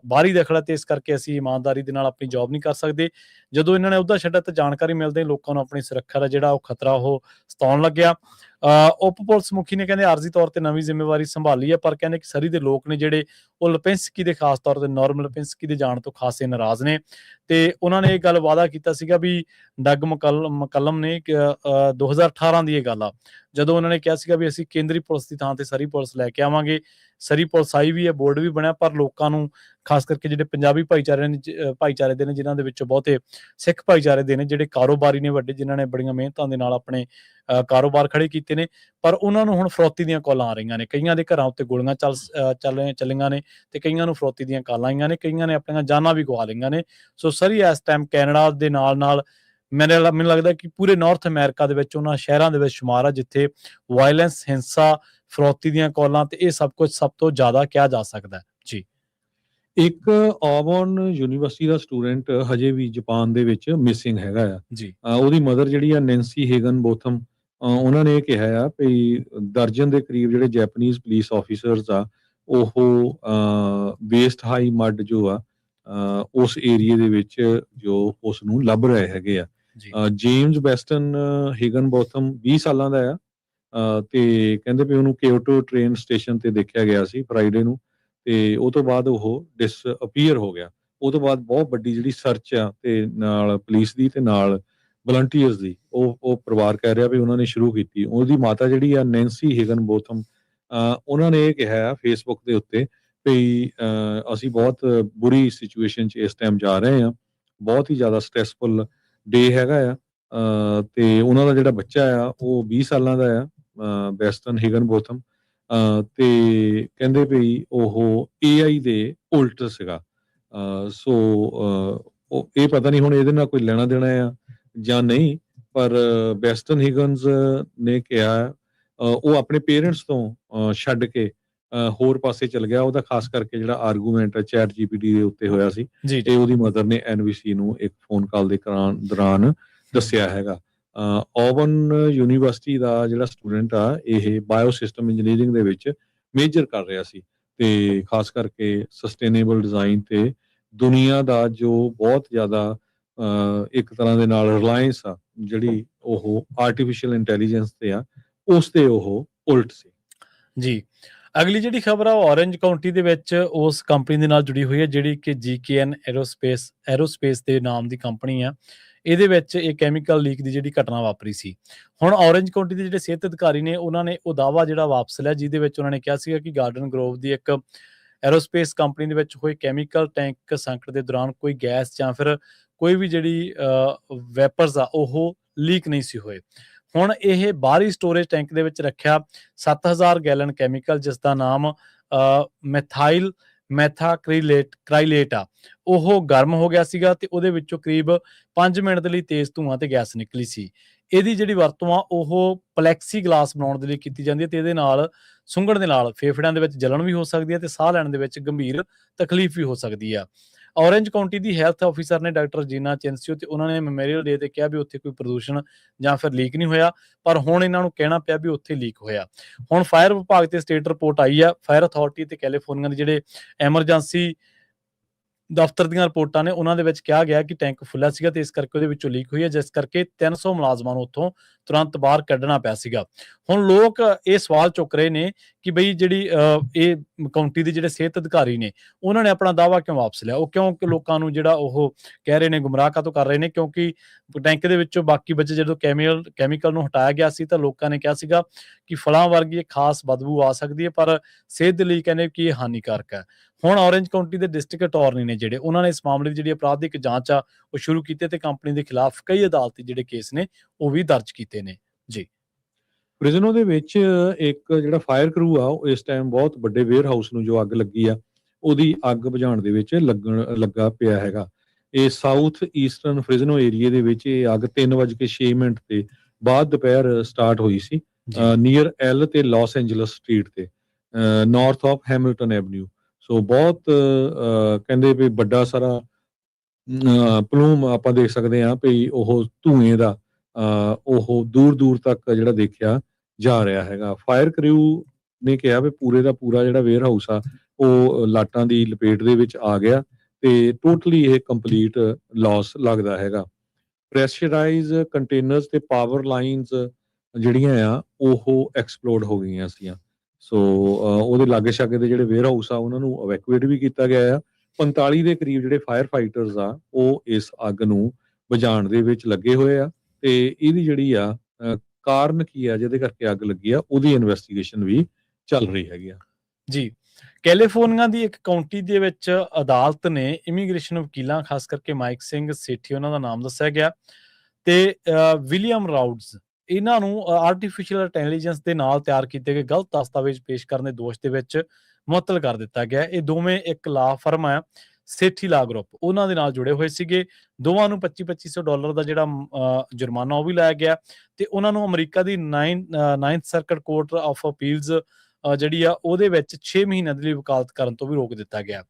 S1: ਬਾਹਰੀ ਦਖਲ ਹੈ ਤੇ ਇਸ ਕਰਕੇ ਅਸੀਂ ਇਮਾਨਦਾਰੀ ਦੇ ਨਾਲ ਆਪਣੀ ਜੌਬ ਨਹੀਂ ਕਰ ਸਕਦੇ। ਜਦੋਂ ਇਹਨਾਂ ਨੇ ਅਹੁਦਾ ਛੱਡਿਆ ਤਾਂ ਜਾਣਕਾਰੀ ਮਿਲਦੇ ਹੀ ਲੋਕਾਂ ਨੂੰ ਆਪਣੀ ਸੁਰੱਖਿਆ ਦਾ ਜਿਹੜਾ ਉਹ ਖਤਰਾ ਉਹ ਸਤਾਉਣ ਲੱਗਿਆ। ਉਪ ਪੁਲਿਸ ਮੁਖੀ ਨੇ ਕਹਿੰਦੇ ਆਰਜ਼ੀ ਤੌਰ ਤੇ ਨਵੀਂ ਜ਼ਿੰਮੇਵਾਰੀ ਸੰਭਾਲੀ ਹੈ, ਪਰ ਕਹਿੰਦੇ ਕਿ ਸਰੀ ਦੇ ਲੋਕ ਨੇ ਜਿਹੜੇ ਉਹ ਲਿਪਿੰਸਕੀ ਦੇ ਖਾਸ ਤੌਰ ਤੇ ਨੋਰਮਲ ਲਿਪਿੰਸਕੀ ਦੇ ਜਾਣ ਤੋਂ ਖਾਸੇ ਨਾਰਾਜ਼ ਨੇ ਤੇ ਉਹਨਾਂ ਨੇ ਇਹ ਗੱਲ ਵਾਅਦਾ ਕੀਤਾ ਸੀਗਾ ਵੀ ਡੱਗ ਮਕੱਲਮ ਨੇ 2018 ਦੀ ਇਹ ਗੱਲ ਆ, ਜਦੋਂ ਉਹਨਾਂ ਨੇ ਕਿਹਾ ਸੀਗਾ ਵੀ ਅਸੀਂ ਕੇਂਦਰੀ ਪੁਲਿਸ ਦੀ ਥਾਂ ਤੇ ਸਰੀ ਪੁਲਿਸ ਲੈ ਕੇ ਆਵਾਂਗੇ। ਸਰੀ ਪੁਲਿਸ ਆਈ ਵੀ ਹੈ, ਬੋਰਡ ਵੀ ਬਣਿਆ, ਪਰ ਲੋਕਾਂ ਨੂੰ ਖਾਸ ਕਰਕੇ ਜਿਹੜੇ ਪੰਜਾਬੀ ਭਾਈਚਾਰੇ ਦੇ ਨੇ, ਜਿਨ੍ਹਾਂ ਦੇ ਵਿੱਚੋਂ ਬਹੁਤੇ ਸਿੱਖ ਭਾਈਚਾਰੇ ਦੇ ਨੇ, ਜਿਹੜੇ ਕਾਰੋਬਾਰੀ ਨੇ ਵੱਡੇ, ਜਿਨ੍ਹਾਂ ਨੇ ਬੜੀਆਂ ਮਿਹਨਤਾਂ ਦੇ ਨਾਲ ਆਪਣੇ ਕਾਰੋਬਾਰ ਖੜੇ ਕੀਤੇ ਨੇ, ਪਰ ਉਹਨਾਂ ਨੂੰ ਹੁਣ ਫਰੌਤੀ ਦੀਆਂ ਕਾਲਾਂ ਆ ਰਹੀਆਂ ਨੇ। ਕਈਆਂ ਦੇ ਘਰਾਂ ਉੱਤੇ ਗੋਲੀਆਂ ਚੱਲੀਆਂ ਨੇ ਤੇ ਕਈਆਂ ਨੂੰ ਫਰੌਤੀ ਦੀਆਂ ਕਾਲਾਂ ਆਈਆਂ ਨੇ, ਕਈਆਂ ਨੇ ਆਪਣੀਆਂ ਜਾਨਾਂ ਵੀ ਗਵਾ ਲਈਆਂ ਨੇ। ਸੋ ਸਰੀ ਇਸ ਟਾਈਮ ਕੈਨੇਡਾ ਦੇ ਨਾਲ ਮੈਨੂੰ ਲੱਗਦਾ ਕਿ ਪੂਰੇ ਨਾਰਥ ਅਮਰੀਕਾ ਦੇ ਵਿੱਚ ਉਹਨਾਂ ਸ਼ਹਿਰਾਂ ਦੇ ਵਿੱਚ ਸ਼ੁਮਾਰ ਆ ਜਿੱਥੇ ਵਾਇਲੈਂਸ, ਹਿੰਸਾ, ਫਰੌਤੀ ਦੀਆਂ ਕਾਲਾਂ ਤੇ ਇਹ ਸਭ ਕੁਝ ਸਭ ਤੋਂ ਜ਼ਿਆਦਾ ਕਿਹਾ ਜਾ ਸਕਦਾ ਹੈ ਜੀ।
S2: ਇੱਕ ਆਬਰਨ ਯੂਨੀਵਰਸਿਟੀ ਦਾ ਸਟੂਡੈਂਟ ਹਜੇ ਵੀ ਜਾਪਾਨ ਦੇ ਵਿੱਚ ਮਿਸਿੰਗ ਹੈਗਾ ਆ
S1: ਜੀ
S2: ਉਹਦੀ ਮਦਰ ਜਿਹੜੀ ਆ ਨੈਂਸੀ ਹੇਗਨ ਬੋਥਮ, ਉਹਨਾਂ ਨੇ ਇਹ ਕਿਹਾ ਆ ਵੀ ਦਰਜਨ ਦੇ ਕਰੀਬ ਜਿਹੜੇ ਜੈਪਨੀਜ਼ ਪੁਲਿਸ ਆਫੀਸਰਸ ਆ ਉਹ ਵੇਸਟ ਹਾਈ ਮੱਡ ਜੋ ਆ ਉਸ ਏਰੀਏ ਦੇ ਵਿੱਚ ਜੋ ਉਸ ਨੂੰ ਲੱਭ ਰਹੇ ਹੈਗੇ ਆ। ਜੇਮਸ ਵੈਸਟਨ ਹੇਗਨ ਬੋਥਮ 20 ਸਾਲਾਂ ਦਾ ਆ ਤੇ ਕਹਿੰਦੇ ਵੀ ਉਹਨੂੰ ਕਿਓਟੋ ਟ੍ਰੇਨ ਸਟੇਸ਼ਨ ਤੇ ਦੇਖਿਆ ਗਿਆ ਸੀ ਫਰਾਈਡੇ ਨੂੰ ਤੇ ਉਹ ਤੋਂ ਬਾਅਦ ਉਹ ਡਿਸਅਪੀਅਰ ਹੋ ਗਿਆ। ਉਹ ਤੋਂ ਬਾਅਦ ਬਹੁਤ ਵੱਡੀ ਜਿਹੜੀ ਸਰਚ ਆ ਤੇ ਨਾਲ ਪੁਲਿਸ ਦੀ ਤੇ ਨਾਲ ਵਲੰਟੀਅਰਸ ਦੀ ਉਹ ਪਰਿਵਾਰ ਕਹਿ ਰਿਹਾ ਵੀ ਉਹਨਾਂ ਨੇ ਸ਼ੁਰੂ ਕੀਤੀ। ਉਹਦੀ ਮਾਤਾ ਜਿਹੜੀ ਆ ਨੈਂਸੀ ਹੇਗਨ ਬੋਥਮ, ਉਹਨਾਂ ਨੇ ਇਹ ਕਿਹਾ ਆ ਫੇਸਬੁੱਕ ਦੇ ਉੱਤੇ ਵੀ ਅਸੀਂ ਬਹੁਤ ਬੁਰੀ ਸਿਚੁਏਸ਼ਨ 'ਚ ਇਸ ਟਾਈਮ ਜਾ ਰਹੇ ਹਾਂ, ਬਹੁਤ ਹੀ ਜ਼ਿਆਦਾ ਸਟ੍ਰੈਸਫੁਲ ਡੇ ਹੈਗਾ ਆ ਤੇ ਉਹਨਾਂ ਦਾ ਜਿਹੜਾ ਬੱਚਾ ਆ ਉਹ 20 ਸਾਲਾਂ ਦਾ ਆ, ਵੈਸਟਨ ਹੇਗਨ ਬੋਥਮ, ਤੇ ਕਹਿੰਦੇ ਵੀ ਉਹ AI ਦੇ ਉਲਟ ਸੀਗਾ। ਸੋ ਉਹ ਇਹ ਪਤਾ ਨਹੀਂ ਹੁਣ ਇਹਦੇ ਨਾਲ ਕੋਈ ਲੈਣਾ ਦੇਣਾ ਆ ਜਾਂ ਨਹੀਂ, ਪਰ ਵੈਸਟਨ ਹਿਗਨਸ ਨੇ ਕਿਹਾ ਉਹ ਆਪਣੇ ਪੇਰੈਂਟਸ ਤੋਂ ਛੱਡ ਕੇ ਹੋਰ ਪਾਸੇ ਚਲ ਗਿਆ। ਉਹਦਾ ਖਾਸ ਕਰਕੇ ਜਿਹੜਾ ਆਰਗੂਮੈਂਟ ਚੈਟ GPT ਦੇ ਉੱਤੇ ਹੋਇਆ ਸੀ ਤੇ ਉਹਦੀ ਮਦਰ ਨੇ NBC ਨੂੰ ਇੱਕ ਫੋਨ ਕਾਲ ਦੇ ਦੌਰਾਨ ਦੱਸਿਆ ਹੈਗਾ। ਆਬਰਨ ਯੂਨੀਵਰਸਿਟੀ ਦਾ ਜਿਹੜਾ ਸਟੂਡੈਂਟ ਆ ਇਹ ਬਾਇਓ ਸਿਸਟਮ ਇੰਜੀਨੀਅਰਿੰਗ ਦੇ ਵਿੱਚ ਮੇਜਰ ਕਰ ਰਿਹਾ ਸੀ ਤੇ ਖਾਸ ਕਰਕੇ ਸਸਟੇਨੇਬਲ ਡਿਜ਼ਾਈਨ ਤੇ ਦੁਨੀਆ ਦਾ ਜੋ ਬਹੁਤ ਜ਼ਿਆਦਾ ਇੱਕ ਤਰ੍ਹਾਂ ਦੇ ਨਾਲ ਰਿਲਾਇੰਸ ਆ ਜਿਹੜੀ ਉਹ ਆਰਟੀਫਿਸ਼ੀਅਲ ਇੰਟੈਲੀਜੈਂਸ ਤੇ ਆ ਉਸ ਤੇ ਉਹ ਉਲਟ ਸੀ
S1: ਜੀ। ਅਗਲੀ ਜਿਹੜੀ ਖਬਰ ਆ ਉਹ ਔਰੇਂਜ ਕਾਉਂਟੀ ਦੇ ਵਿੱਚ ਉਸ ਕੰਪਨੀ ਦੇ ਨਾਲ ਜੁੜੀ ਹੋਈ ਹੈ ਜਿਹੜੀ ਕਿ GKN ਐਰੋਸਪੇਸ ਦੇ ਨਾਮ ਦੀ ਕੰਪਨੀ ਆ। ਇਹਦੇ ਵਿੱਚ ਇਹ ਕੈਮੀਕਲ ਲੀਕ ਦੀ ਜਿਹੜੀ ਘਟਨਾ ਵਾਪਰੀ ਸੀ। ਹੁਣ ਔਰੇਂਜ ਕਾਉਂਟੀ ਦੇ ਜਿਹੜੇ ਸਿਹਤ ਅਧਿਕਾਰੀ ਨੇ ਉਹਨਾਂ ਨੇ ਉਹ ਦਾਅਵਾ ਜਿਹੜਾ ਵਾਪਸ ਲਿਆ, ਜਿਹਦੇ ਵਿੱਚ ਉਹਨਾਂ ਨੇ ਕਿਹਾ ਸੀਗਾ ਕਿ ਗਾਰਡਨ ਗਰੋਵ ਦੀ ਇੱਕ ਐਰੋਸਪੇਸ ਕੰਪਨੀ ਦੇ ਵਿੱਚ ਹੋਏ ਕੈਮੀਕਲ ਟੈਂਕ ਸੰਕਟ ਦੇ ਦੌਰਾਨ ਕੋਈ ਗੈਸ ਜਾਂ ਫਿਰ ਕੋਈ ਵੀ ਜਿਹੜੀ ਵੈਪਰਸ ਆ ਉਹ ਲੀਕ ਨਹੀਂ ਸੀ ਹੋਏ। ਹੁਣ ਇਹ ਬਾਹਰੀ ਸਟੋਰੇਜ ਟੈਂਕ ਦੇ ਵਿੱਚ ਰੱਖਿਆ 7000 ਗੈਲਨ ਕੈਮੀਕਲ, ਜਿਸ ਦਾ ਨਾਮ ਮੈਥਾਈਲ ਮੈਥਾਕ੍ਰਾਈਲੇਟ ਆ, ਉਹ ਗਰਮ ਹੋ ਗਿਆ ਸੀਗਾ ਤੇ ਉਹਦੇ ਵਿੱਚੋਂ ਕਰੀਬ 5 ਮਿੰਟ ਦੇ ਲਈ ਤੇਜ਼ ਧੂਆਂ ਤੇ ਗੈਸ ਨਿਕਲੀ ਸੀ। ਇਹਦੀ ਜਿਹੜੀ ਵਰਤੋਂ ਆ ਉਹ ਪਲੈਕਸੀ ਗਲਾਸ ਬਣਾਉਣ ਦੇ ਲਈ ਕੀਤੀ ਜਾਂਦੀ ਹੈ ਤੇ ਇਹਦੇ ਨਾਲ ਸੁੰਘਣ ਦੇ ਨਾਲ ਫੇਫੜਿਆਂ ਦੇ ਵਿੱਚ ਜਲਣ ਵੀ ਹੋ ਸਕਦੀ ਹੈ ਤੇ ਸਾਹ ਲੈਣ ਦੇ ਵਿੱਚ ਗੰਭੀਰ ਤਕਲੀਫ ਵੀ ਹੋ ਸਕਦੀ ਆ। ਔਰੇਂਜ ਕਾਉਂਟੀ ਦੀ ਹੈਲਥ ਆਫੀਸਰ ਨੇ ਡਾਕਟਰ ਜੀਨਾ ਚੈਂਸਿਓ ਤੇ ਉਹਨਾਂ ਨੇ ਮੈਮੋਰੀਅਲ ਡੇ ਤੇ ਕਿਹਾ ਵੀ ਉੱਥੇ ਕੋਈ ਪ੍ਰਦੂਸ਼ਣ ਜਾਂ ਫਿਰ ਲੀਕ ਨਹੀਂ ਹੋਇਆ, ਪਰ ਹੁਣ ਇਹਨਾਂ ਨੂੰ ਕਹਿਣਾ ਪਿਆ ਵੀ ਉੱਥੇ ਲੀਕ ਹੋਇਆ। ਹੁਣ ਫਾਇਰ ਵਿਭਾਗ ਤੇ ਸਟੇਟ ਰਿਪੋਰਟ ਆਈ ਆ। ਫਾਇਰ ਅਥਾਰਟੀ ਤੇ ਕੈਲੀਫੋਰਨੀਆ ਦੇ ਜਿਹੜੇ ਐਮਰਜੈਂਸੀ ਦਫ਼ਤਰ ਦੀਆਂ ਰਿਪੋਰਟਾਂ ਨੇ ਉਹਨਾਂ ਦੇ ਵਿੱਚ ਕਿਹਾ ਗਿਆ ਕਿ ਟੈਂਕ ਫੁੱਲਿਆ ਸੀਗਾ ਤੇ ਇਸ ਕਰਕੇ ਉਹਦੇ ਵਿੱਚੋਂ ਲੀਕ ਹੋਈ ਹੈ, ਜਿਸ ਕਰਕੇ 300 ਮੁਲਾਜ਼ਮਾਂ ਨੂੰ ਉੱਥੋਂ ਤੁਰੰਤ ਬਾਹਰ ਕੱਢਣਾ ਪਿਆ ਸੀਗਾ। ਹੁਣ ਲੋਕ ਇਹ ਸਵਾਲ ਚੁੱਕ ਰਹੇ ਨੇ ਕਿ ਬਈ ਜਿਹੜੀ ਇਹ ਕਾਉਂਟੀ ਦੇ ਜਿਹੜੇ ਸਿਹਤ ਅਧਿਕਾਰੀ ਨੇ ਉਹਨਾਂ ਨੇ ਆਪਣਾ ਦਾਅਵਾ ਕਿਉਂ ਵਾਪਸ ਲਿਆ। ਉਹ ਕਿਉਂ ਲੋਕਾਂ ਨੂੰ ਜਿਹੜਾ ਉਹ ਕਹਿ ਰਹੇ ਨੇ ਗੁੰਮਰਾਹ ਕਾਹਤੋਂ ਕਰ ਰਹੇ ਨੇ, ਕਿਉਂਕਿ ਟੈਂਕ ਦੇ ਵਿੱਚੋਂ ਬਾਕੀ ਬਚੇ ਜਦੋਂ ਕੈਮੀਕਲ ਨੂੰ ਹਟਾਇਆ ਗਿਆ ਸੀ ਤਾਂ ਲੋਕਾਂ ਨੇ ਕਿਹਾ ਸੀਗਾ ਕਿ ਫਲਾਂ ਵਰਗੀ ਇੱਕ ਖਾਸ ਬਦਬੂ ਆ ਸਕਦੀ ਹੈ, ਪਰ ਸਿਹਤ ਦੇ ਲਈ ਕਹਿੰਦੇ ਕਿ ਇਹ ਹਾਨੀਕਾਰਕ ਹੈ। ਹੁਣ ਔਰੇਂਜ ਕਾਉਂਟੀ ਦੇ ਡਿਸਟ੍ਰਿਕਟ ਅਟਾਰਨੀ ਨੇ ਜਿਹੜੇ ਉਹਨਾਂ ਨੇ ਇਸ ਮਾਮਲੇ ਦੀ ਜਿਹੜੀ ਅਪਰਾਧਿਕ ਜਾਂਚ ਆ ਉਹ ਸ਼ੁਰੂ ਕੀਤੀ ਤੇ ਕੰਪਨੀ ਦੇ ਖਿਲਾਫ ਕਈ ਅਦਾਲਤੀ ਜਿਹੜੇ ਕੇਸ ਨੇ ਉਹ ਵੀ ਦਰਜ ਕੀਤੇ ਨੇ ਜੀ।
S2: ਪ੍ਰਿਜ਼ਨੋ ਦੇ ਵਿੱਚ ਇੱਕ ਜਿਹੜਾ ਫਾਇਰ ਕਰੂ ਆ ਉਹ ਇਸ ਟਾਈਮ ਬਹੁਤ ਵੱਡੇ ਵੇਅਰ ਹਾਊਸ ਨੂੰ ਜੋ ਅੱਗ ਲੱਗੀ ਆ ਉਹਦੀ ਅੱਗ ਬੁਝਾਉਣ ਦੇ ਵਿੱਚ ਲੱਗਾ ਪਿਆ ਹੈਗਾ। ਇਹ ਸਾਊਥ ਈਸਟਰਨ ਫ੍ਰਿਜ਼ਨੋ ਏਰੀਏ ਦੇ ਵਿੱਚ ਇਹ ਅੱਗ 3:06 ਤੇ ਬਾਅਦ ਦੁਪਹਿਰ ਸਟਾਰਟ ਹੋਈ ਸੀ ਨੀਅਰ ਐਲ ਤੇ ਲਾਸ ਐਂਜਲਸ ਸਟਰੀਟ ਤੇ ਨਾਰਥ ਆਫ ਹੈਮਿਲਟਨ ਐਵਨਿਊ। ਸੋ ਬਹੁਤ ਕਹਿੰਦੇ ਵੀ ਵੱਡਾ ਸਾਰਾ ਪਲੂਮ ਆਪਾਂ ਦੇਖ ਸਕਦੇ ਹਾਂ ਵੀ ਉਹ ਧੂਏ ਦਾ ਉਹ ਦੂਰ ਦੂਰ ਤੱਕ ਜਿਹੜਾ ਦੇਖਿਆ ਜਾ ਰਿਹਾ ਹੈਗਾ। ਫਾਇਰ ਕਰਿਊ ਨੇ ਕਿਹਾ ਵੀ ਪੂਰੇ ਦਾ ਪੂਰਾ ਜਿਹੜਾ ਵੇਅਰ ਹਾਊਸ ਆ ਉਹ ਲਾਟਾਂ ਦੀ ਲਪੇਟ ਦੇ ਵਿੱਚ ਆ ਗਿਆ ਤੇ ਟੋਟਲੀ ਇਹ ਕੰਪਲੀਟ ਲਾਸ ਲੱਗਦਾ ਹੈਗਾ। ਪ੍ਰੈਸ਼ਰਾਈਜ਼ ਕੰਟੇਨਰਸ ਤੇ ਪਾਵਰ ਲਾਈਨਸ ਜਿਹੜੀਆਂ ਆ ਉਹ ਐਕਸਪਲੋਡ ਹੋ ਗਈਆਂ ਸੀਗੀਆਂ। ਸੋ ਉਹਦੇ ਲਾਗੇ ਛਾਗੇ ਦੇ ਜਿਹੜੇ ਵੇਅਰ ਹਾਊਸ ਆ ਉਹਨਾਂ ਨੂੰ ਇਵੈਕੂਏਟ ਵੀ ਕੀਤਾ ਗਿਆ ਆ। 45 ਦੇ ਕਰੀਬ ਜਿਹੜੇ ਫਾਇਰ ਫਾਈਟਰਸ ਆ ਉਹ ਇਸ ਅੱਗ ਨੂੰ ਬੁਝਾਉਣ ਦੇ ਵਿੱਚ ਲੱਗੇ ਹੋਏ ਆ ਤੇ ਇਹਦੀ ਜਿਹੜੀ ਆ ਕਾਰਨ ਕੀ ਆ ਜਿਹਦੇ ਕਰਕੇ ਅੱਗ ਲੱਗੀ ਆ ਉਹਦੀ ਇਨਵੈਸਟੀਗੇਸ਼ਨ ਵੀ ਚੱਲ ਰਹੀ ਹੈਗੀ ਆ।
S1: ਜੀ, ਕੈਲੀਫੋਰਨੀਆ ਦੀ ਇੱਕ ਕਾਉਂਟੀ ਦੇ ਵਿੱਚ ਅਦਾਲਤ ਨੇ ਇਮੀਗ੍ਰੇਸ਼ਨ ਵਕੀਲਾਂ, ਖਾਸ ਕਰਕੇ ਮਾਈਕ ਸਿੰਘ ਸੇਠੀ ਉਹਨਾਂ ਦਾ ਨਾਮ ਦੱਸਿਆ ਗਿਆ, ਤੇ ਵਿਲੀਅਮ ਰਾਊਡਸ, ਇਹਨਾਂ ਨੂੰ ਆਰਟੀਫਿਸ਼ੀਅਲ ਇੰਟੈਲੀਜੈਂਸ ਦੇ ਨਾਲ ਤਿਆਰ ਕੀਤੇ ਗਏ ਗਲਤ ਦਸਤਾਵੇਜ਼ ਪੇਸ਼ ਕਰਨ ਦੇ ਦੋਸ਼ ਦੇ ਵਿੱਚ ਮੁਅੱਤਲ ਕਰ ਦਿੱਤਾ ਗਿਆ। ਇਹ ਦੋਵੇਂ ਇੱਕ ਲਾ ਫਰਮ ਹੈ, ਸੇਠੀ ਲਾ ਗਰੁੱਪ, ਉਹਨਾਂ ਦੇ ਨਾਲ ਜੁੜੇ ਹੋਏ ਸੀਗੇ। ਦੋਵਾਂ ਨੂੰ $2500 ਦਾ ਜਿਹੜਾ ਜੁਰਮਾਨਾ ਉਹ ਵੀ ਲਾਇਆ ਗਿਆ ਤੇ ਉਹਨਾਂ ਨੂੰ America the 9th circuit court of appeals ਜਿਹੜੀ ਆ ਉਹਦੇ ਵਿੱਚ 6 ਮਹੀਨਿਆਂ ਦੇ ਲਈ ਵਕਾਲਤ ਕਰਨ ਤੋਂ ਵੀ ਰੋਕ ਦਿੱਤਾ ਗਿਆ।